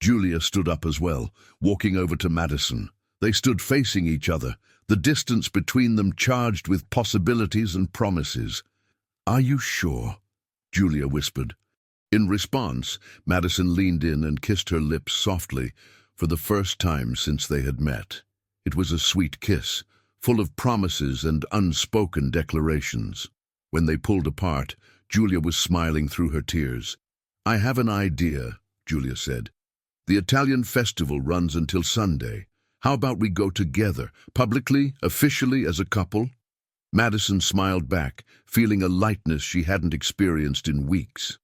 Julia stood up as well, walking over to Madison. They stood facing each other, the distance between them charged with possibilities and promises. "Are you sure?" Julia whispered. In response, Madison leaned in and kissed her lips softly, for the first time since they had met. It was a sweet kiss, full of promises and unspoken declarations. When they pulled apart, Julia was smiling through her tears. "I have an idea," Julia said. "The Italian festival runs until Sunday. How about we go together, publicly, officially, as a couple?" Madison smiled back, feeling a lightness she hadn't experienced in weeks.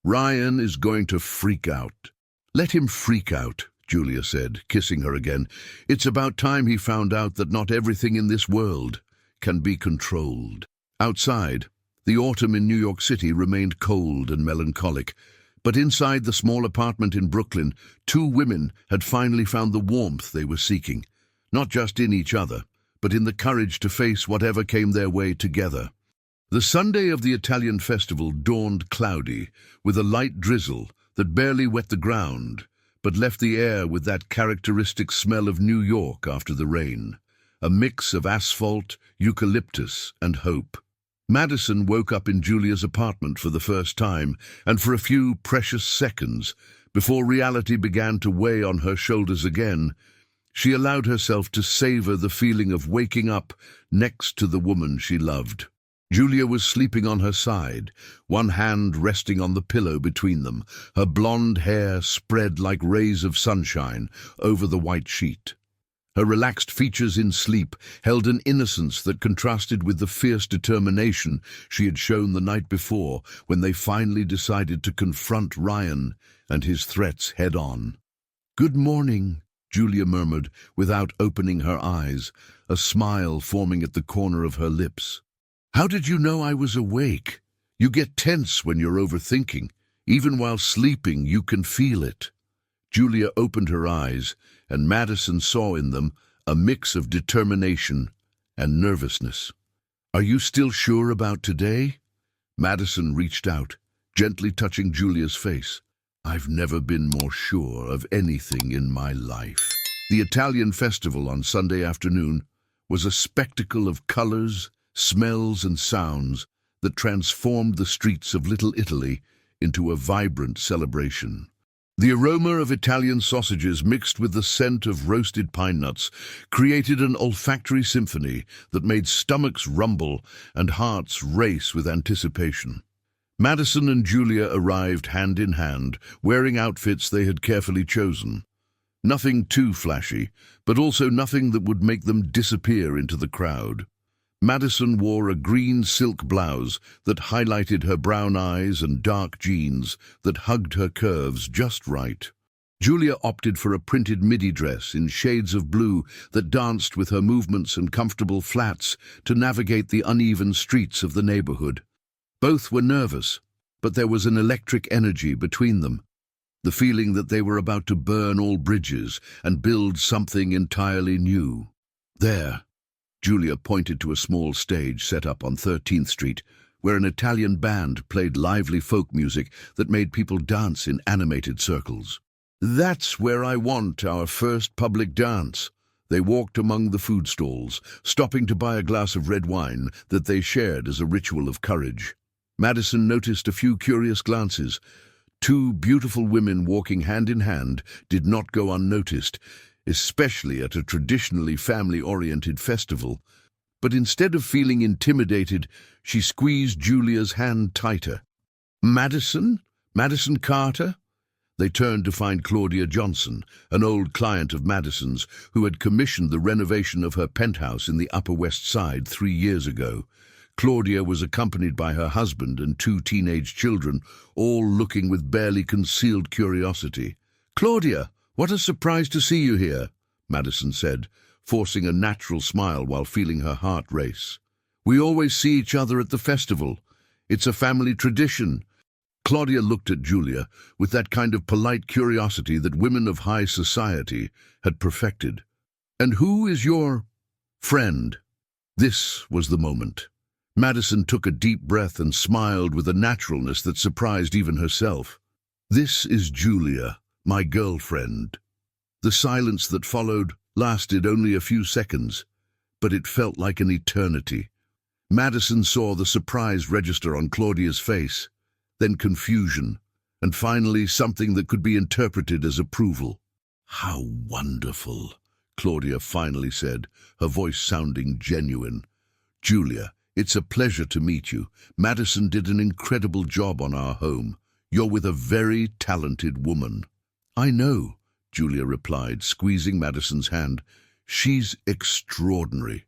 "Ryan is going to freak out." "Let him freak out," Julia said, kissing her again. "It's about time he found out that not everything in this world can be controlled." Outside, the autumn in New York City remained cold and melancholic, but inside the small apartment in Brooklyn, two women had finally found the warmth they were seeking, not just in each other, but in the courage to face whatever came their way together. The Sunday of the Italian festival dawned cloudy, with a light drizzle that barely wet the ground, but left the air with that characteristic smell of New York after the rain, a mix of asphalt, eucalyptus, and hope. Madison woke up in Julia's apartment for the first time, and for a few precious seconds, before reality began to weigh on her shoulders again, she allowed herself to savor the feeling of waking up next to the woman she loved. Julia was sleeping on her side, one hand resting on the pillow between them, her blonde hair spread like rays of sunshine over the white sheet. Her relaxed features in sleep held an innocence that contrasted with the fierce determination she had shown the night before when they finally decided to confront Ryan and his threats head-on. "Good morning," Julia murmured without opening her eyes, a smile forming at the corner of her lips. "How did you know I was awake? You get tense when you're overthinking. Even while sleeping, you can feel it." Julia opened her eyes, and Madison saw in them a mix of determination and nervousness. "Are you still sure about today?" Madison reached out, gently touching Julia's face. "I've never been more sure of anything in my life." The Italian festival on Sunday afternoon was a spectacle of colors, smells and sounds that transformed the streets of Little Italy into a vibrant celebration. The aroma of Italian sausages mixed with the scent of roasted pine nuts created an olfactory symphony that made stomachs rumble and hearts race with anticipation. Madison and Julia arrived hand in hand, wearing outfits they had carefully chosen. Nothing too flashy, but also nothing that would make them disappear into the crowd. Madison wore a green silk blouse that highlighted her brown eyes and dark jeans that hugged her curves just right. Julia opted for a printed midi dress in shades of blue that danced with her movements and comfortable flats to navigate the uneven streets of the neighborhood. Both were nervous, but there was an electric energy between them, the feeling that they were about to burn all bridges and build something entirely new. There, Julia pointed to a small stage set up on 13th Street, where an Italian band played lively folk music that made people dance in animated circles. "That's where I want our first public dance." They walked among the food stalls, stopping to buy a glass of red wine that they shared as a ritual of courage. Madison noticed a few curious glances. Two beautiful women walking hand in hand did not go unnoticed, especially at a traditionally family-oriented festival. But instead of feeling intimidated, she squeezed Julia's hand tighter. "Madison? Madison Carter?" They turned to find Claudia Johnson, an old client of Madison's, who had commissioned the renovation of her penthouse in the Upper West Side 3 years ago. Claudia was accompanied by her husband and 2 teenage children, all looking with barely concealed curiosity. "Claudia, what a surprise to see you here," Madison said, forcing a natural smile while feeling her heart race. "We always see each other at the festival. It's a family tradition." Claudia looked at Julia with that kind of polite curiosity that women of high society had perfected. "And who is your friend?" This was the moment. Madison took a deep breath and smiled with a naturalness that surprised even herself. "This is Julia, my girlfriend." The silence that followed lasted only a few seconds, but it felt like an eternity. Madison saw the surprise register on Claudia's face, then confusion, and finally something that could be interpreted as approval. "How wonderful," Claudia finally said, her voice sounding genuine. "Julia, it's a pleasure to meet you. Madison did an incredible job on our home. You're with a very talented woman." "I know," Julia replied, squeezing Madison's hand. "She's extraordinary."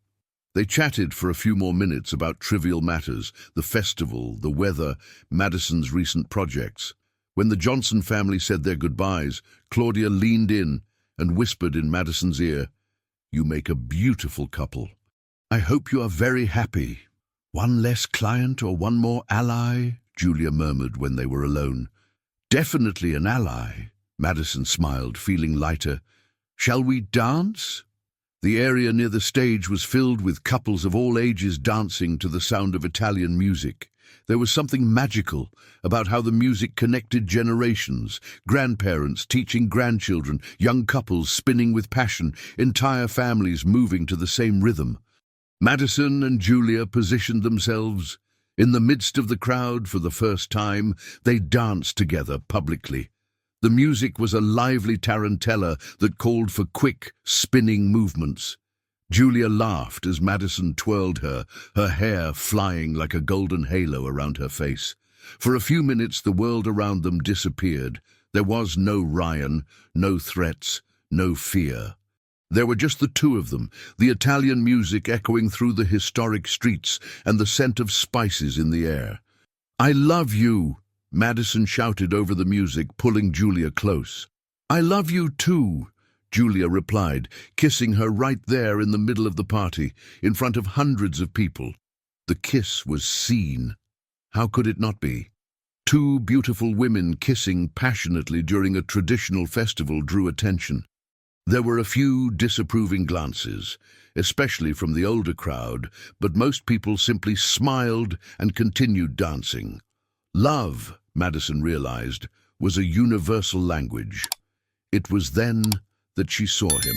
They chatted for a few more minutes about trivial matters, the festival, the weather, Madison's recent projects. When the Johnson family said their goodbyes, Claudia leaned in and whispered in Madison's ear, "You make a beautiful couple. I hope you are very happy." "One less client or one more ally?" Julia murmured when they were alone. "Definitely an ally." Madison smiled, feeling lighter. "Shall we dance?" The area near the stage was filled with couples of all ages dancing to the sound of Italian music. There was something magical about how the music connected generations, grandparents teaching grandchildren, young couples spinning with passion, entire families moving to the same rhythm. Madison and Julia positioned themselves in the midst of the crowd for the first time. They danced together publicly. The music was a lively tarantella that called for quick, spinning movements. Julia laughed as Madison twirled her hair flying like a golden halo around her face. For a few minutes the world around them disappeared. There was no Ryan, no threats, no fear. There were just the two of them, the Italian music echoing through the historic streets and the scent of spices in the air. "I love you," Madison shouted over the music, pulling Julia close. "I love you too," Julia replied, kissing her right there in the middle of the party, in front of hundreds of people. The kiss was seen. How could it not be? Two beautiful women kissing passionately during a traditional festival drew attention. There were a few disapproving glances, especially from the older crowd, but most people simply smiled and continued dancing. Love, Madison realized, was a universal language. It was then that she saw him.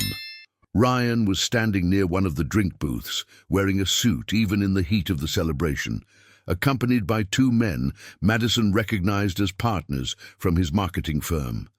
Ryan was standing near one of the drink booths, wearing a suit even in the heat of the celebration. Accompanied by two men Madison recognized as partners from his marketing firm.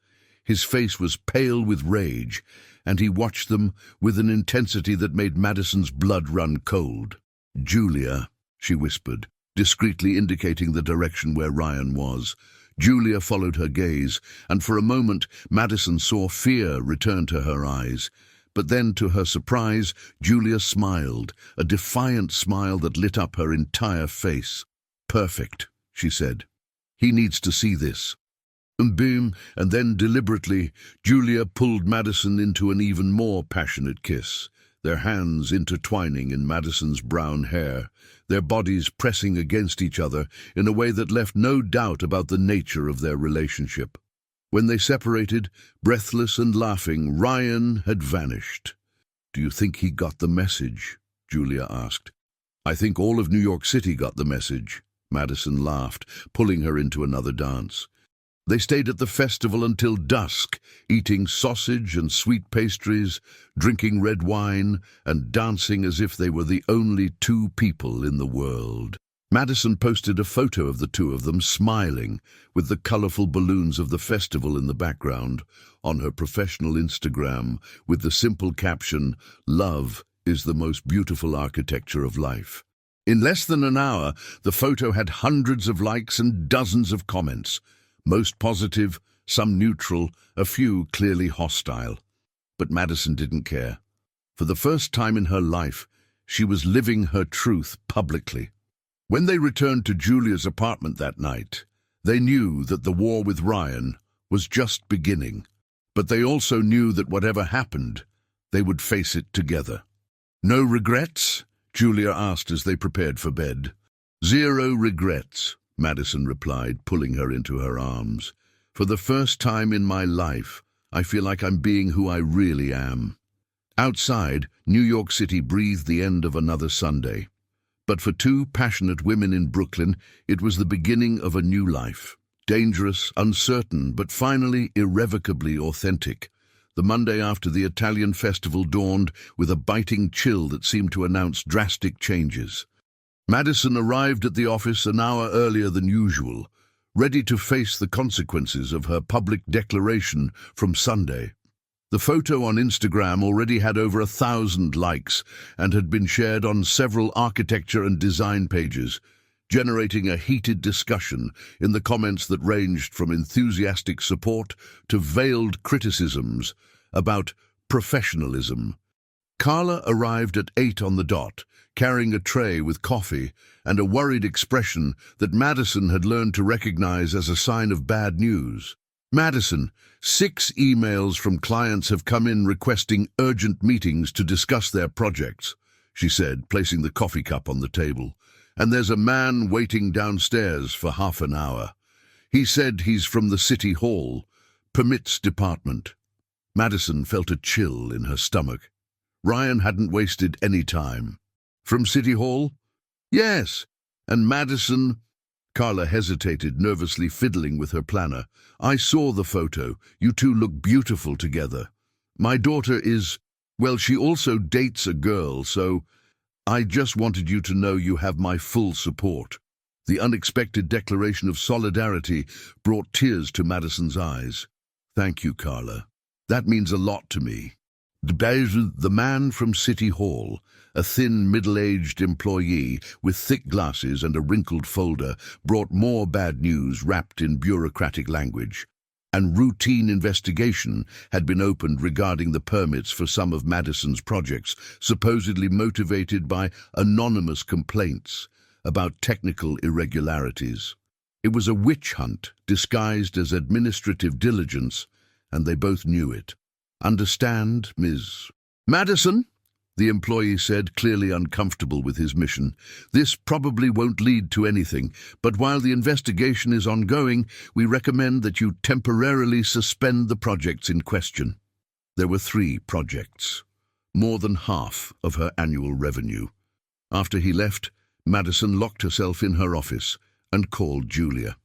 His face was pale with rage, and he watched them with an intensity that made Madison's blood run cold. "Julia," she whispered, discreetly indicating the direction where Ryan was. Julia followed her gaze, and for a moment Madison saw fear return to her eyes. But then, to her surprise, Julia smiled, a defiant smile that lit up her entire face. "Perfect," she said. "He needs to see this." And boom, and then deliberately, Julia pulled Madison into an even more passionate kiss, their hands intertwining in Madison's brown hair, their bodies pressing against each other in a way that left no doubt about the nature of their relationship. When they separated, breathless and laughing, Ryan had vanished. "Do you think he got the message?" Julia asked. "I think all of New York City got the message," Madison laughed, pulling her into another dance. They stayed at the festival until dusk, eating sausage and sweet pastries, drinking red wine, and dancing as if they were the only two people in the world. Madison posted a photo of the two of them smiling, with the colorful balloons of the festival in the background, on her professional Instagram, with the simple caption, "Love is the most beautiful architecture of life." In less than an hour, the photo had hundreds of likes and dozens of comments. Most positive, some neutral, a few clearly hostile. But Madison didn't care. For the first time in her life, she was living her truth publicly. When they returned to Julia's apartment that night, they knew that the war with Ryan was just beginning. But they also knew that whatever happened, they would face it together. "No regrets?" Julia asked as they prepared for bed. "Zero regrets," Madison replied, pulling her into her arms. "For the first time in my life, I feel like I'm being who I really am." Outside, New York City breathed the end of another Sunday. But for two passionate women in Brooklyn, it was the beginning of a new life. Dangerous, uncertain, but finally irrevocably authentic. The Monday after the Italian festival dawned with a biting chill that seemed to announce drastic changes. Madison arrived at the office an hour earlier than usual, ready to face the consequences of her public declaration from Sunday. The photo on Instagram already had over 1,000 likes and had been shared on several architecture and design pages, generating a heated discussion in the comments that ranged from enthusiastic support to veiled criticisms about professionalism. Carla arrived at 8 on the dot, carrying a tray with coffee and a worried expression that Madison had learned to recognize as a sign of bad news. "Madison, 6 emails from clients have come in requesting urgent meetings to discuss their projects," she said, placing the coffee cup on the table. "And there's a man waiting downstairs for half an hour. He said he's from the City Hall, permits department." Madison felt a chill in her stomach. Ryan hadn't wasted any time. "From City Hall?" "Yes." "And Madison—" Carla hesitated, nervously fiddling with her planner. "I saw the photo. You two look beautiful together. My daughter is, well, she also dates a girl, so I just wanted you to know you have my full support." The unexpected declaration of solidarity brought tears to Madison's eyes. "Thank you, Carla. That means a lot to me." The man from City Hall, a thin, middle-aged employee with thick glasses and a wrinkled folder, brought more bad news wrapped in bureaucratic language. An routine investigation had been opened regarding the permits for some of Madison's projects, supposedly motivated by anonymous complaints about technical irregularities. It was a witch hunt disguised as administrative diligence, and they both knew it. "Understand, Ms. Madison?" the employee said, clearly uncomfortable with his mission. "This probably won't lead to anything, but while the investigation is ongoing, we recommend that you temporarily suspend the projects in question." There were 3 projects, more than half of her annual revenue. After he left, Madison locked herself in her office and called Julia.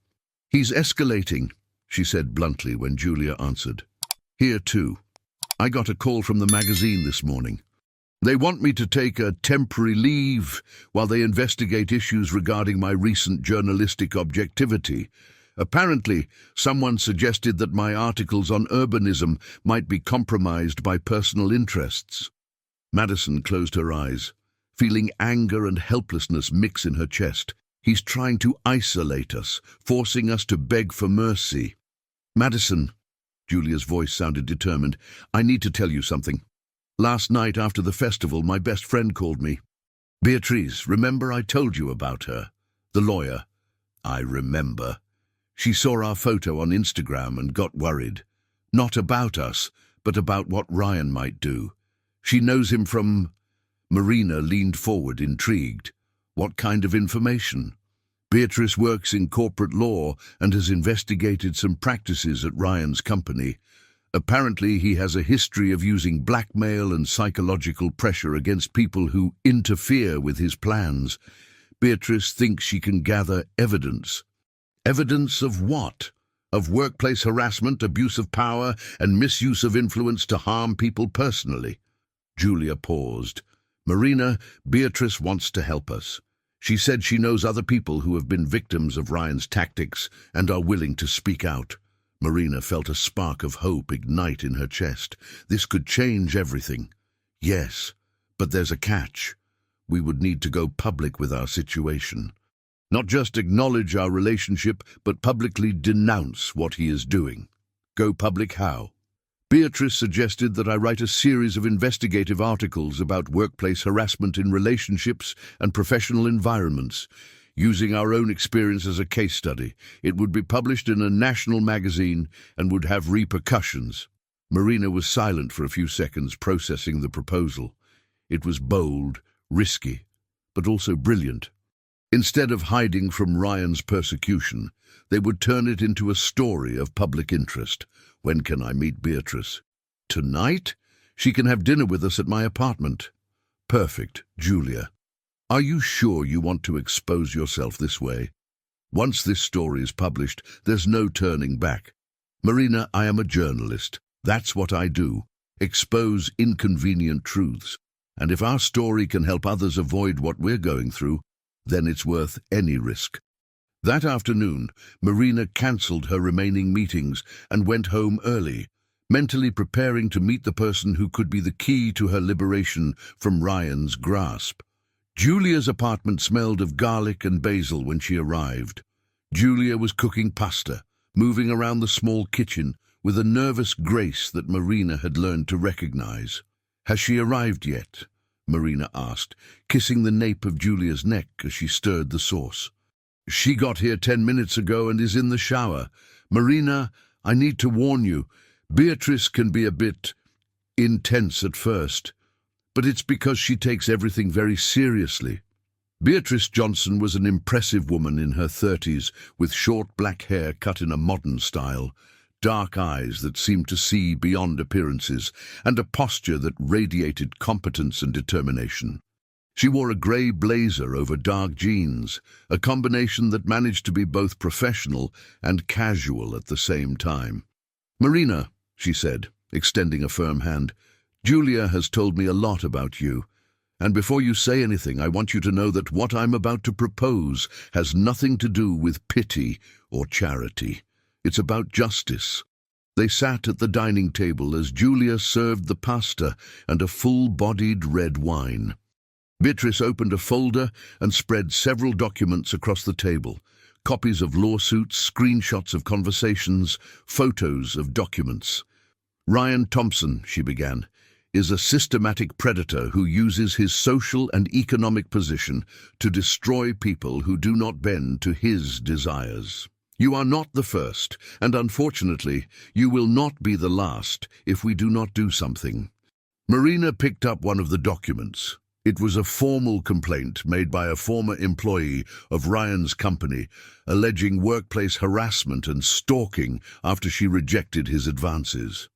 "He's escalating," she said bluntly when Julia answered. "Here too. I got a call from the magazine this morning. They want me to take a temporary leave while they investigate issues regarding my recent journalistic objectivity. Apparently, someone suggested that my articles on urbanism might be compromised by personal interests." Madison closed her eyes, feeling anger and helplessness mix in her chest. "He's trying to isolate us, forcing us to beg for mercy." "Madison," Julia's voice sounded determined, "I need to tell you something. Last night after the festival, my best friend called me. Beatrice, remember I told you about her? The lawyer." "I remember." "She saw our photo on Instagram and got worried. Not about us, but about what Ryan might do. She knows him from—" Marina leaned forward, intrigued. "What kind of information?" "Beatrice works in corporate law and has investigated some practices at Ryan's company. Apparently, he has a history of using blackmail and psychological pressure against people who interfere with his plans. Beatrice thinks she can gather evidence." "Evidence of what? Of workplace harassment, abuse of power, and misuse of influence to harm people personally?" Julia paused. "Marina, Beatrice wants to help us. She said she knows other people who have been victims of Ryan's tactics and are willing to speak out." Marina felt a spark of hope ignite in her chest. This could change everything. "Yes, but there's a catch. We would need to go public with our situation. Not just acknowledge our relationship, but publicly denounce what he is doing." "Go public how?" "Beatrice suggested that I write a series of investigative articles about workplace harassment in relationships and professional environments, using our own experience as a case study. It would be published in a national magazine and would have repercussions." Marina was silent for a few seconds, processing the proposal. It was bold, risky, but also brilliant. Instead of hiding from Ryan's persecution, they would turn it into a story of public interest. "When can I meet Beatrice?" "Tonight? She can have dinner with us at my apartment." "Perfect, Julia. Are you sure you want to expose yourself this way? Once this story is published, there's no turning back. Marina, I am a journalist. That's what I do. Expose inconvenient truths. And if our story can help others avoid what we're going through, then it's worth any risk." That afternoon, Marina cancelled her remaining meetings and went home early, mentally preparing to meet the person who could be the key to her liberation from Ryan's grasp. Julia's apartment smelled of garlic and basil when she arrived. Julia was cooking pasta, moving around the small kitchen with a nervous grace that Marina had learned to recognize. "Has she arrived yet?" Marina asked, kissing the nape of Julia's neck as she stirred the sauce. "She got here 10 minutes ago and is in the shower. Marina, I need to warn you, Beatrice can be a bit intense at first, but it's because she takes everything very seriously." Beatrice Johnson was an impressive woman in her 30s, with short black hair cut in a modern style, dark eyes that seemed to see beyond appearances, and a posture that radiated competence and determination. She wore a grey blazer over dark jeans, a combination that managed to be both professional and casual at the same time. "Marina," she said, extending a firm hand, "Julia has told me a lot about you. And before you say anything, I want you to know that what I'm about to propose has nothing to do with pity or charity. It's about justice. They sat at the dining table as Julia served the pasta and a full-bodied red wine. Beatrice opened a folder and spread several documents across the table. Copies of lawsuits, screenshots of conversations, photos of documents. "Ryan Thompson," she began, "is a systematic predator who uses his social and economic position to destroy people who do not bend to his desires. You are not the first, and unfortunately, you will not be the last if we do not do something." Marina picked up one of the documents. It was a formal complaint made by a former employee of Ryan's company, alleging workplace harassment and stalking after she rejected his advances.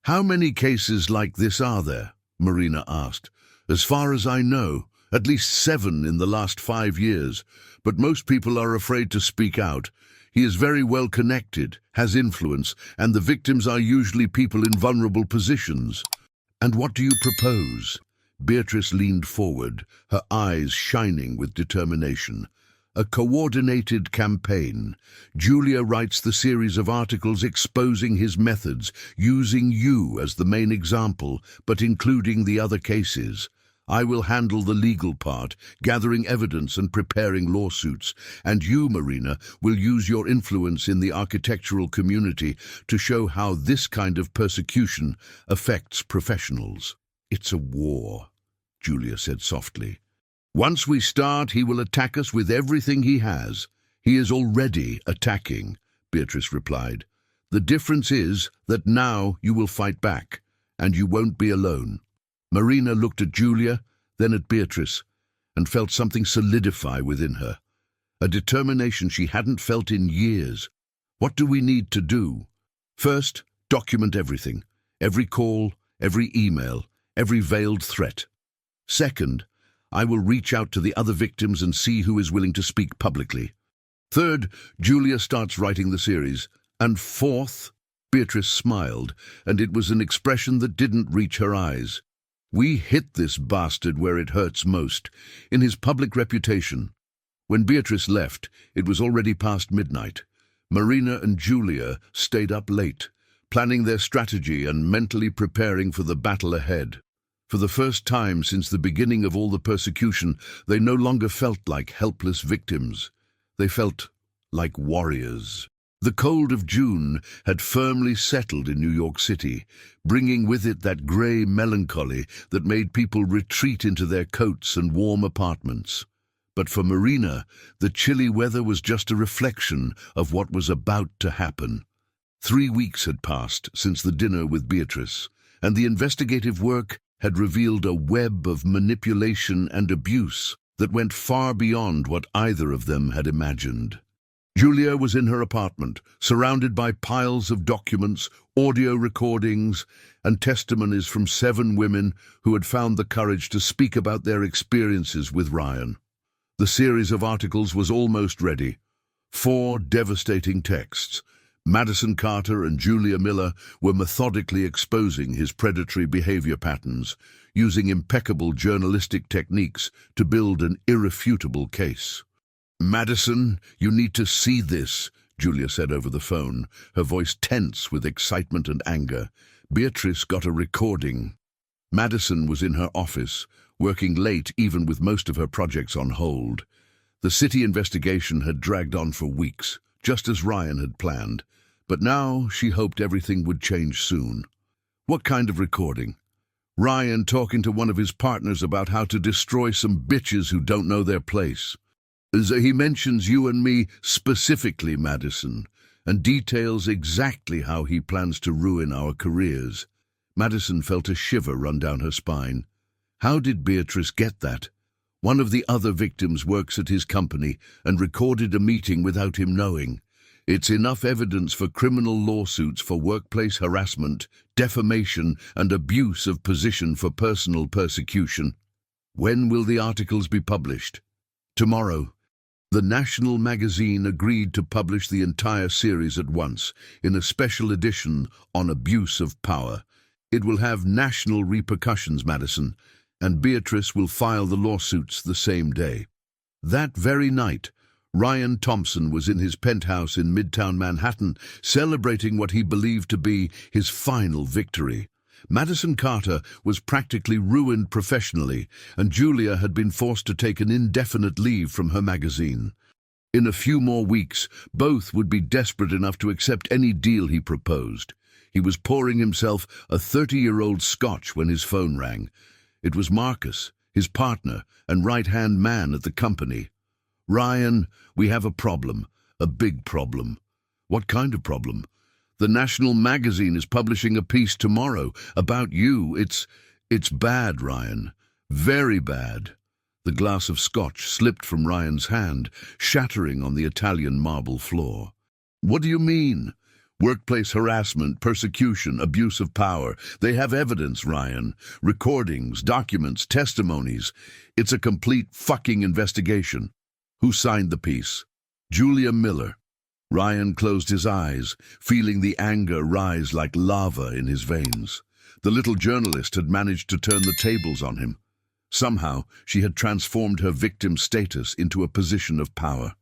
"How many cases like this are there?" Marina asked. "As far as I know, at least 7 in the last 5 years, but most people are afraid to speak out. He is very well connected, has influence, and the victims are usually people in vulnerable positions." "And what do you propose?" Beatrice leaned forward, her eyes shining with determination. "A coordinated campaign. Julia writes the series of articles exposing his methods, using you as the main example, but including the other cases. I will handle the legal part, gathering evidence and preparing lawsuits. And you, Marina, will use your influence in the architectural community to show how this kind of persecution affects professionals." "It's a war," Julia said softly. "Once we start, he will attack us with everything he has." "He is already attacking," Beatrice replied. "The difference is that now you will fight back, and you won't be alone." Marina looked at Julia, then at Beatrice, and felt something solidify within her. A determination she hadn't felt in years. "What do we need to do?" "First, document everything. Every call, every email, every veiled threat. Second, I will reach out to the other victims and see who is willing to speak publicly. Third, Julia starts writing the series. And fourth," Beatrice smiled, and it was an expression that didn't reach her eyes, "we hit this bastard where it hurts most, in his public reputation." When Beatrice left, it was already past midnight. Marina and Julia stayed up late, planning their strategy and mentally preparing for the battle ahead. For the first time since the beginning of all the persecution, they no longer felt like helpless victims. They felt like warriors. The cold of June had firmly settled in New York City, bringing with it that grey melancholy that made people retreat into their coats and warm apartments. But for Marina, the chilly weather was just a reflection of what was about to happen. 3 weeks had passed since the dinner with Beatrice, and the investigative work had revealed a web of manipulation and abuse that went far beyond what either of them had imagined. Julia was in her apartment, surrounded by piles of documents, audio recordings, and testimonies from 7 women who had found the courage to speak about their experiences with Ryan. The series of articles was almost ready. 4 devastating texts. Madison Carter and Julia Miller were methodically exposing his predatory behavior patterns, using impeccable journalistic techniques to build an irrefutable case. "Madison, you need to see this," Julia said over the phone, her voice tense with excitement and anger. Beatrice got a recording. Madison was in her office, working late even with most of her projects on hold. The city investigation had dragged on for weeks, just as Ryan had planned. But now she hoped everything would change soon. "What kind of recording?" "Ryan talking to one of his partners about how to destroy some bitches who don't know their place. He mentions you and me specifically, Madison, and details exactly how he plans to ruin our careers." Madison felt a shiver run down her spine. How did Beatrice get that? One of the other victims works at his company and recorded a meeting without him knowing. It's enough evidence for criminal lawsuits for workplace harassment, defamation, and abuse of position for personal persecution. When will the articles be published? Tomorrow. The National magazine agreed to publish the entire series at once, in a special edition on abuse of power. It will have national repercussions, Madison, and Beatrice will file the lawsuits the same day. That very night, Ryan Thompson was in his penthouse in Midtown Manhattan, celebrating what he believed to be his final victory. Madison Carter was practically ruined professionally, and Julia had been forced to take an indefinite leave from her magazine. In a few more weeks, both would be desperate enough to accept any deal he proposed. He was pouring himself a 30-year-old scotch when his phone rang. It was Marcus, his partner and right-hand man at the company. "Ryan, we have a problem, a big problem." "What kind of problem?" "The National Magazine is publishing a piece tomorrow about you. It's bad, Ryan. Very bad." The glass of scotch slipped from Ryan's hand, shattering on the Italian marble floor. "What do you mean?" "Workplace harassment, persecution, abuse of power. They have evidence, Ryan. Recordings, documents, testimonies. It's a complete fucking investigation." "Who signed the piece?" "Julia Miller." Ryan closed his eyes, feeling the anger rise like lava in his veins. The little journalist had managed to turn the tables on him. Somehow, she had transformed her victim status into a position of power.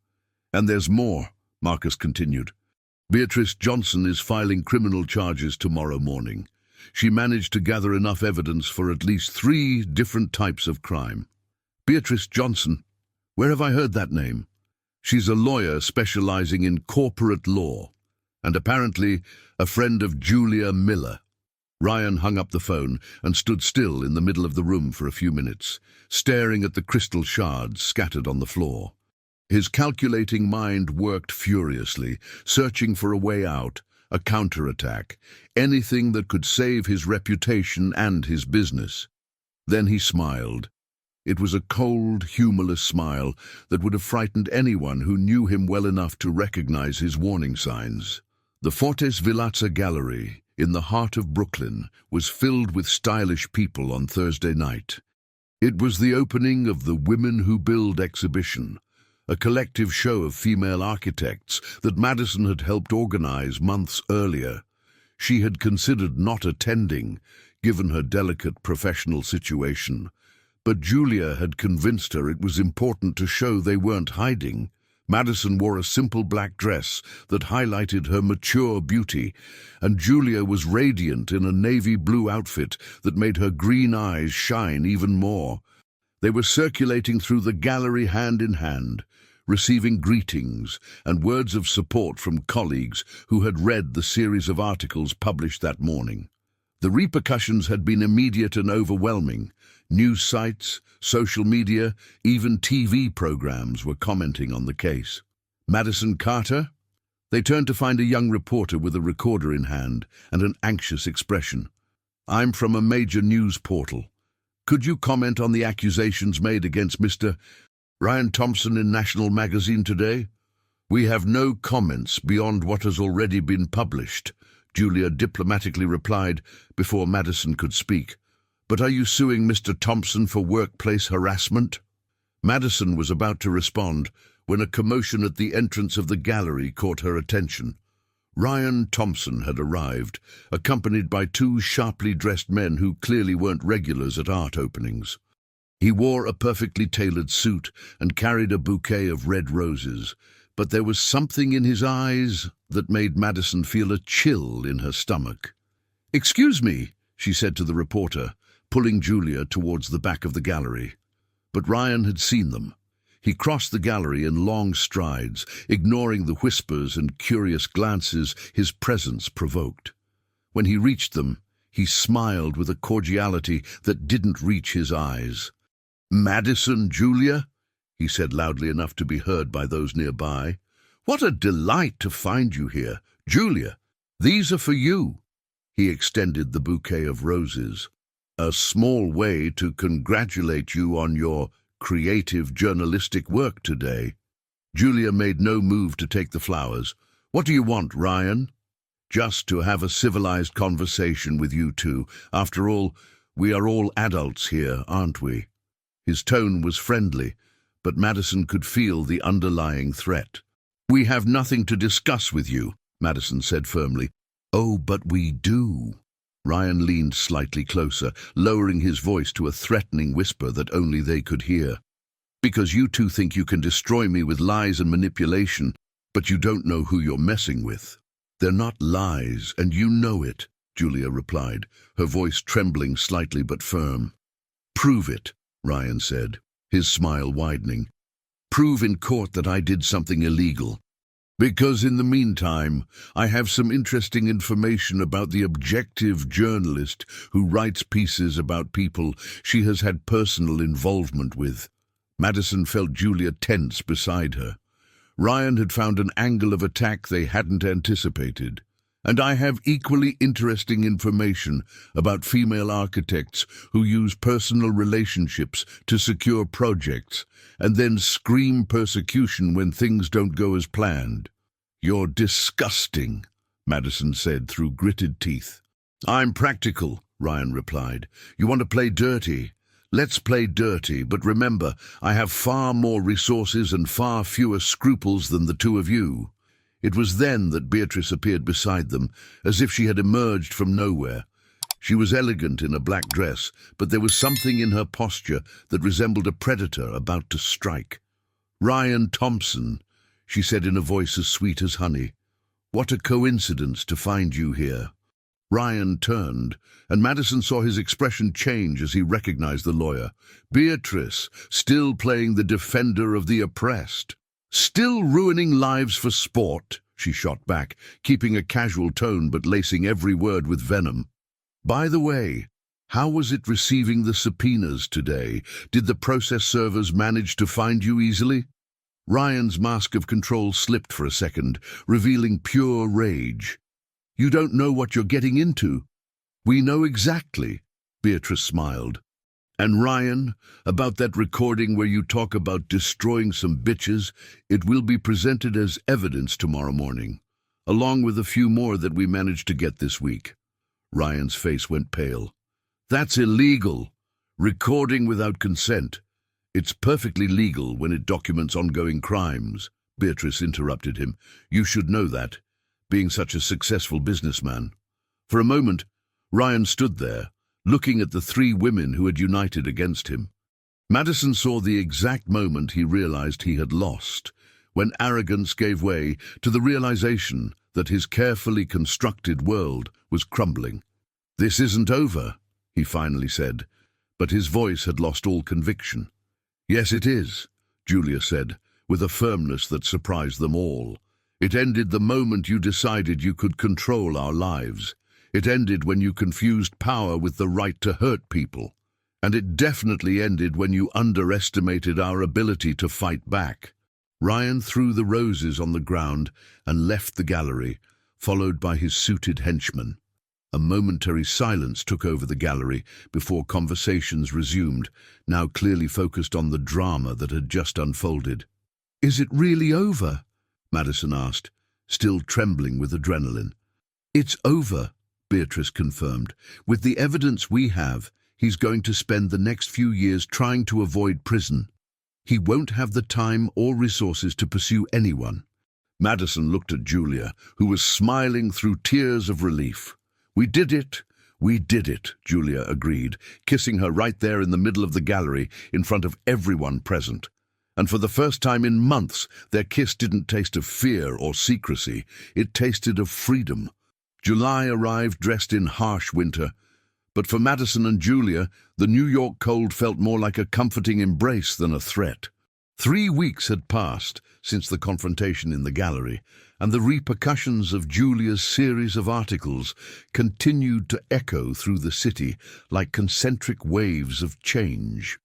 "And there's more," Marcus continued. "Beatrice Johnson is filing criminal charges tomorrow morning. She managed to gather enough evidence for at least 3 different types of crime." "Beatrice Johnson? Where have I heard that name?" "She's a lawyer specializing in corporate law, and apparently a friend of Julia Miller." Ryan hung up the phone and stood still in the middle of the room for a few minutes, staring at the crystal shards scattered on the floor. His calculating mind worked furiously, searching for a way out, a counterattack, anything that could save his reputation and his business. Then he smiled. It was a cold, humorless smile that would have frightened anyone who knew him well enough to recognize his warning signs. The Fortes Villazza Gallery, in the heart of Brooklyn, was filled with stylish people on Thursday night. It was the opening of the Women Who Build exhibition, a collective show of female architects that Madison had helped organize months earlier. She had considered not attending, given her delicate professional situation, but Julia had convinced her it was important to show they weren't hiding. Madison wore a simple black dress that highlighted her mature beauty, and Julia was radiant in a navy blue outfit that made her green eyes shine even more. They were circulating through the gallery hand in hand, receiving greetings and words of support from colleagues who had read the series of articles published that morning. The repercussions had been immediate and overwhelming. News sites, social media, even TV programs were commenting on the case. "Madison Carter?" They turned to find a young reporter with a recorder in hand and an anxious expression. "I'm from a major news portal. Could you comment on the accusations made against Mr. Ryan Thompson in National Magazine today?" "We have no comments beyond what has already been published," Julia diplomatically replied before Madison could speak. "But are you suing Mr. Thompson for workplace harassment?" Madison was about to respond when a commotion at the entrance of the gallery caught her attention. Ryan Thompson had arrived, accompanied by 2 sharply dressed men who clearly weren't regulars at art openings. He wore a perfectly tailored suit and carried a bouquet of red roses, but there was something in his eyes that made Madison feel a chill in her stomach. "Excuse me," she said to the reporter, pulling Julia towards the back of the gallery. But Ryan had seen them. He crossed the gallery in long strides, ignoring the whispers and curious glances his presence provoked. When he reached them, he smiled with a cordiality that didn't reach his eyes. "Madison, Julia?" he said loudly enough to be heard by those nearby. "What a delight to find you here. Julia, these are for you." He extended the bouquet of roses. "A small way to congratulate you on your creative journalistic work today." Julia made no move to take the flowers. "What do you want, Ryan?" "Just to have a civilized conversation with you two. After all, we are all adults here, aren't we?" His tone was friendly, but Madison could feel the underlying threat. "We have nothing to discuss with you," Madison said firmly. "Oh, but we do." Ryan leaned slightly closer, lowering his voice to a threatening whisper that only they could hear. Because you two think you can destroy me with lies and manipulation, but you don't know who you're messing with. They're not lies, and you know it, Julia replied, her voice trembling slightly but firm. Prove it, Ryan said, his smile widening. Prove in court that I did something illegal. Because in the meantime, I have some interesting information about the objective journalist who writes pieces about people she has had personal involvement with. Madison felt Julia tense beside her. Ryan had found an angle of attack they hadn't anticipated. And I have equally interesting information about female architects who use personal relationships to secure projects and then scream persecution when things don't go as planned. You're disgusting, Madison said through gritted teeth. I'm practical, Ryan replied. You want to play dirty? Let's play dirty, but remember, I have far more resources and far fewer scruples than the two of you. It was then that Beatrice appeared beside them, as if she had emerged from nowhere. She was elegant in a black dress, but there was something in her posture that resembled a predator about to strike. Ryan Thompson, she said in a voice as sweet as honey. What a coincidence to find you here. Ryan turned, and Madison saw his expression change as he recognized the lawyer. Beatrice, still playing the defender of the oppressed. Still ruining lives for sport, she shot back, keeping a casual tone but lacing every word with venom. By the way, how was it receiving the subpoenas today? Did the process servers manage to find you easily? Ryan's mask of control slipped for a second, revealing pure rage. You don't know what you're getting into. We know exactly, Beatrice smiled. And Ryan, about that recording where you talk about destroying some bitches, it will be presented as evidence tomorrow morning, along with a few more that we managed to get this week. Ryan's face went pale. That's illegal. Recording without consent. It's perfectly legal when it documents ongoing crimes, Beatrice interrupted him. You should know that, being such a successful businessman. For a moment, Ryan stood there, looking at the three women who had united against him. Madison saw the exact moment he realized he had lost, when arrogance gave way to the realization that his carefully constructed world was crumbling. This isn't over, he finally said, but his voice had lost all conviction. Yes, it is, Julia said, with a firmness that surprised them all. It ended the moment you decided you could control our lives. It ended when you confused power with the right to hurt people. And it definitely ended when you underestimated our ability to fight back. Ryan threw the roses on the ground and left the gallery, followed by his suited henchmen. A momentary silence took over the gallery before conversations resumed, now clearly focused on the drama that had just unfolded. Is it really over? Madison asked, still trembling with adrenaline. It's over, Beatrice confirmed. With the evidence we have, he's going to spend the next few years trying to avoid prison. He won't have the time or resources to pursue anyone. Madison looked at Julia, who was smiling through tears of relief. We did it, Julia agreed, kissing her right there in the middle of the gallery in front of everyone present. And for the first time in months, their kiss didn't taste of fear or secrecy. It tasted of freedom. July arrived dressed in harsh winter, but for Madison and Julia, the New York cold felt more like a comforting embrace than a threat. 3 weeks had passed since the confrontation in the gallery, and the repercussions of Julia's series of articles continued to echo through the city like concentric waves of change.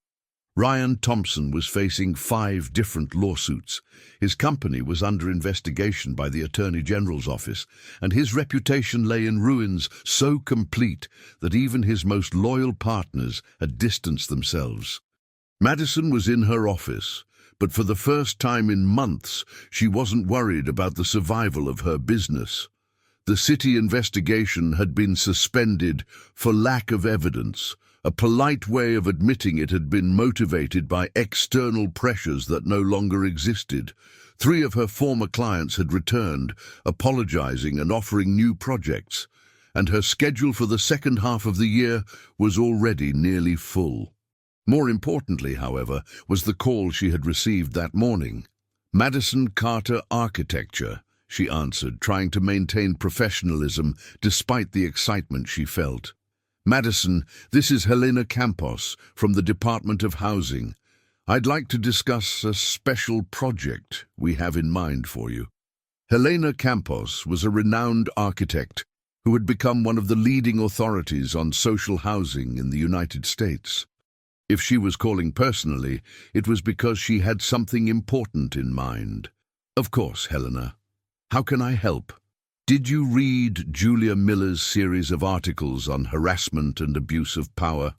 Ryan Thompson was facing 5 different lawsuits. His company was under investigation by the Attorney General's office, and his reputation lay in ruins so complete that even his most loyal partners had distanced themselves. Madison was in her office, but for the first time in months, she wasn't worried about the survival of her business. The city investigation had been suspended for lack of evidence, a polite way of admitting it had been motivated by external pressures that no longer existed. 3 of her former clients had returned, apologizing and offering new projects, and her schedule for the second half of the year was already nearly full. More importantly, however, was the call she had received that morning. "Madison Carter Architecture," she answered, trying to maintain professionalism despite the excitement she felt. "Madison, this is Helena Campos from the Department of Housing. I'd like to discuss a special project we have in mind for you." Helena Campos was a renowned architect who had become one of the leading authorities on social housing in the United States. If she was calling personally, it was because she had something important in mind. "Of course, Helena. How can I help?" "Did you read Julia Miller's series of articles on harassment and abuse of power?"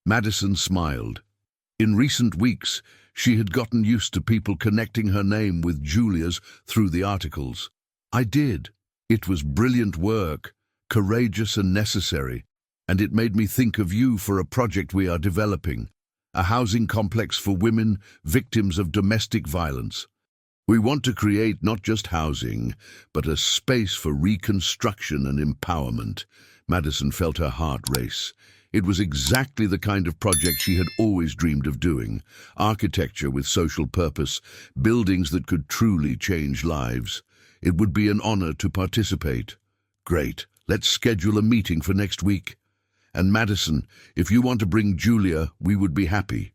Madison smiled. In recent weeks, she had gotten used to people connecting her name with Julia's through the articles. "I did. It was brilliant work, courageous and necessary, and it made me think of you for a project we are developing, a housing complex for women, victims of domestic violence. We want to create not just housing, but a space for reconstruction and empowerment." Madison felt her heart race. It was exactly the kind of project she had always dreamed of doing. Architecture with social purpose, buildings that could truly change lives. It would be an honor to participate. "Great. Let's schedule a meeting for next week. And Madison, if you want to bring Julia, we would be happy.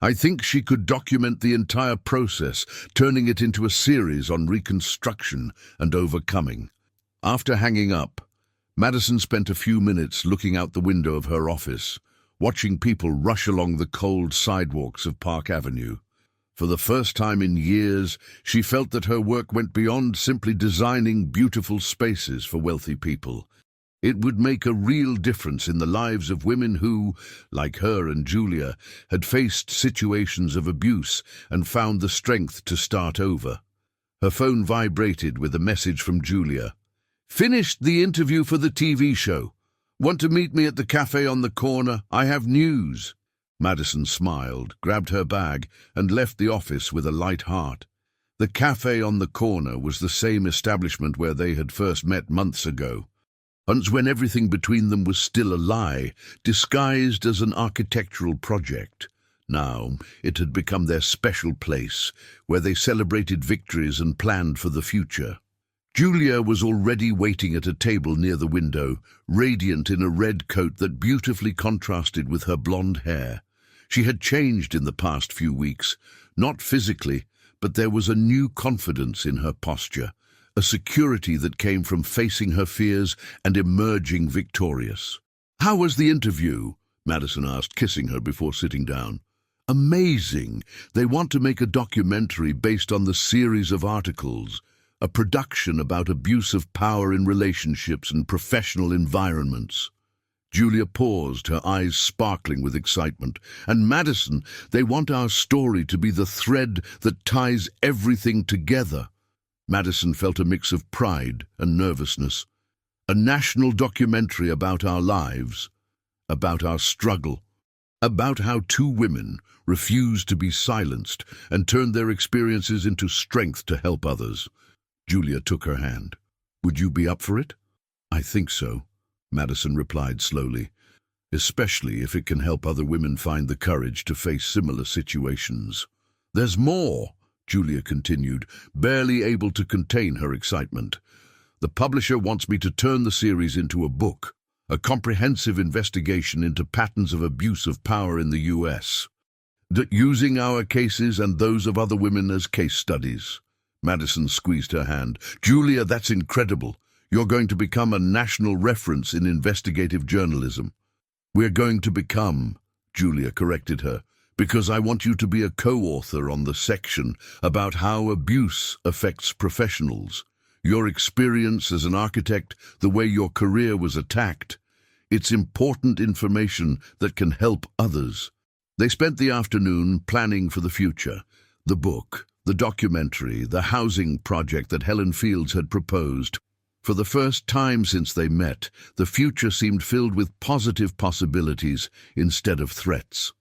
I think she could document the entire process, turning it into a series on reconstruction and overcoming." After hanging up, Madison spent a few minutes looking out the window of her office, watching people rush along the cold sidewalks of Park Avenue. For the first time in years, she felt that her work went beyond simply designing beautiful spaces for wealthy people. It would make a real difference in the lives of women who, like her and Julia, had faced situations of abuse and found the strength to start over. Her phone vibrated with a message from Julia. "Finished the interview for the TV show. Want to meet me at the cafe on the corner? I have news." Madison smiled, grabbed her bag, and left the office with a light heart. The cafe on the corner was the same establishment where they had first met months ago. Once when everything between them was still a lie, disguised as an architectural project. Now it had become their special place, where they celebrated victories and planned for the future. Julia was already waiting at a table near the window, radiant in a red coat that beautifully contrasted with her blonde hair. She had changed in the past few weeks, not physically, but there was a new confidence in her posture, a security that came from facing her fears and emerging victorious. "How was the interview?" Madison asked, kissing her before sitting down. "Amazing. They want to make a documentary based on the series of articles, a production about abuse of power in relationships and professional environments." Julia paused, her eyes sparkling with excitement. "And Madison, they want our story to be the thread that ties everything together." Madison felt a mix of pride and nervousness. A national documentary about our lives, about our struggle, about how two women refused to be silenced and turned their experiences into strength to help others. Julia took her hand. "Would you be up for it?" "I think so," Madison replied slowly, "especially if it can help other women find the courage to face similar situations." "There's more," Julia continued, barely able to contain her excitement. "The publisher wants me to turn the series into a book, a comprehensive investigation into patterns of abuse of power in the U.S., using our cases and those of other women as case studies." Madison squeezed her hand. "Julia, that's incredible. You're going to become a national reference in investigative journalism." "We're going to become," Julia corrected her, "because I want you to be a co-author on the section about how abuse affects professionals. Your experience as an architect, the way your career was attacked. It's important information that can help others." They spent the afternoon planning for the future, the book, the documentary, the housing project that Helen Fields had proposed. For the first time since they met, the future seemed filled with positive possibilities instead of threats.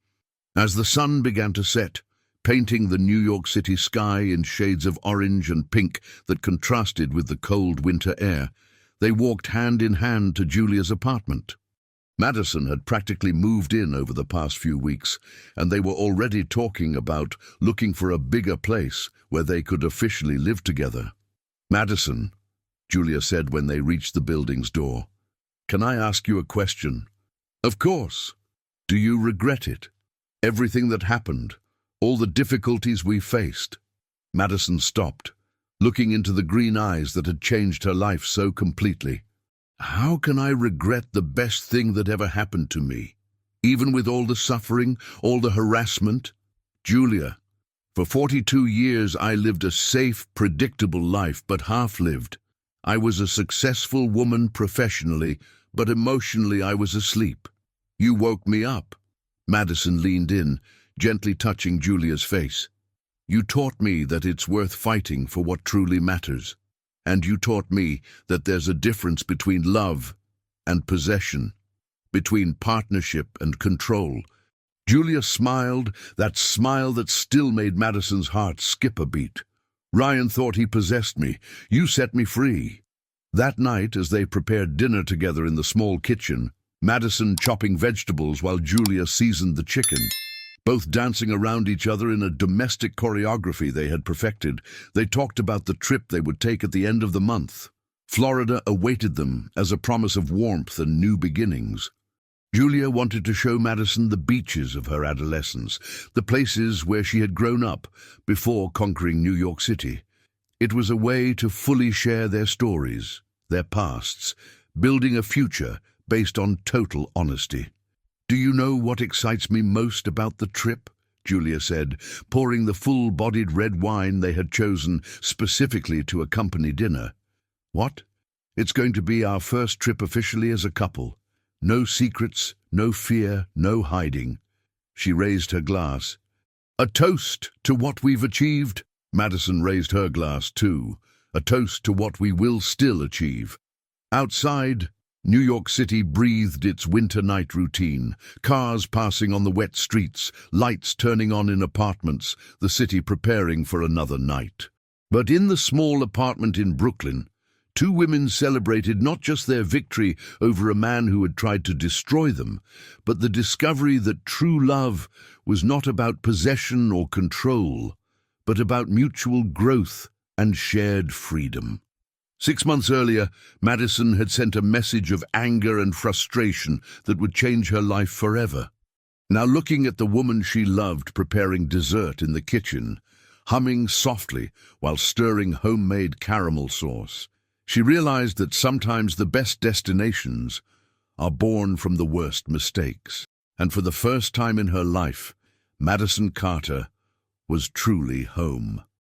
As the sun began to set, painting the New York City sky in shades of orange and pink that contrasted with the cold winter air, they walked hand in hand to Julia's apartment. Madison had practically moved in over the past few weeks, and they were already talking about looking for a bigger place where they could officially live together. "Madison," Julia said when they reached the building's door, "can I ask you a question?" "Of course." "Do you regret it? Everything that happened, all the difficulties we faced?" Madison stopped, looking into the green eyes that had changed her life so completely. "How can I regret the best thing that ever happened to me? Even with all the suffering, all the harassment? Julia, for 42 years I lived a safe, predictable life, but half-lived. I was a successful woman professionally, but emotionally I was asleep. You woke me up." Madison leaned in, gently touching Julia's face. "You taught me that it's worth fighting for what truly matters. And you taught me that there's a difference between love and possession, between partnership and control." Julia smiled, that smile that still made Madison's heart skip a beat. "Ryan thought he possessed me. You set me free." That night, as they prepared dinner together in the small kitchen, Madison chopping vegetables while Julia seasoned the chicken, both dancing around each other in a domestic choreography they had perfected, they talked about the trip they would take at the end of the month. Florida awaited them as a promise of warmth and new beginnings. Julia wanted to show Madison the beaches of her adolescence, the places where she had grown up before conquering New York City. It was a way to fully share their stories, their pasts, building a future based on total honesty. "Do you know what excites me most about the trip?" Julia said, pouring the full-bodied red wine they had chosen specifically to accompany dinner. "What? It's going to be our first trip officially as a couple. No secrets, no fear, no hiding." She raised her glass. "A toast to what we've achieved." Madison raised her glass too. "A toast to what we will still achieve." Outside, New York City breathed its winter night routine, cars passing on the wet streets, lights turning on in apartments, the city preparing for another night. But in the small apartment in Brooklyn, two women celebrated not just their victory over a man who had tried to destroy them, but the discovery that true love was not about possession or control, but about mutual growth and shared freedom. 6 months earlier, Madison had sent a message of anger and frustration that would change her life forever. Now, looking at the woman she loved preparing dessert in the kitchen, humming softly while stirring homemade caramel sauce, she realized that sometimes the best destinations are born from the worst mistakes. And for the first time in her life, Madison Carter was truly home.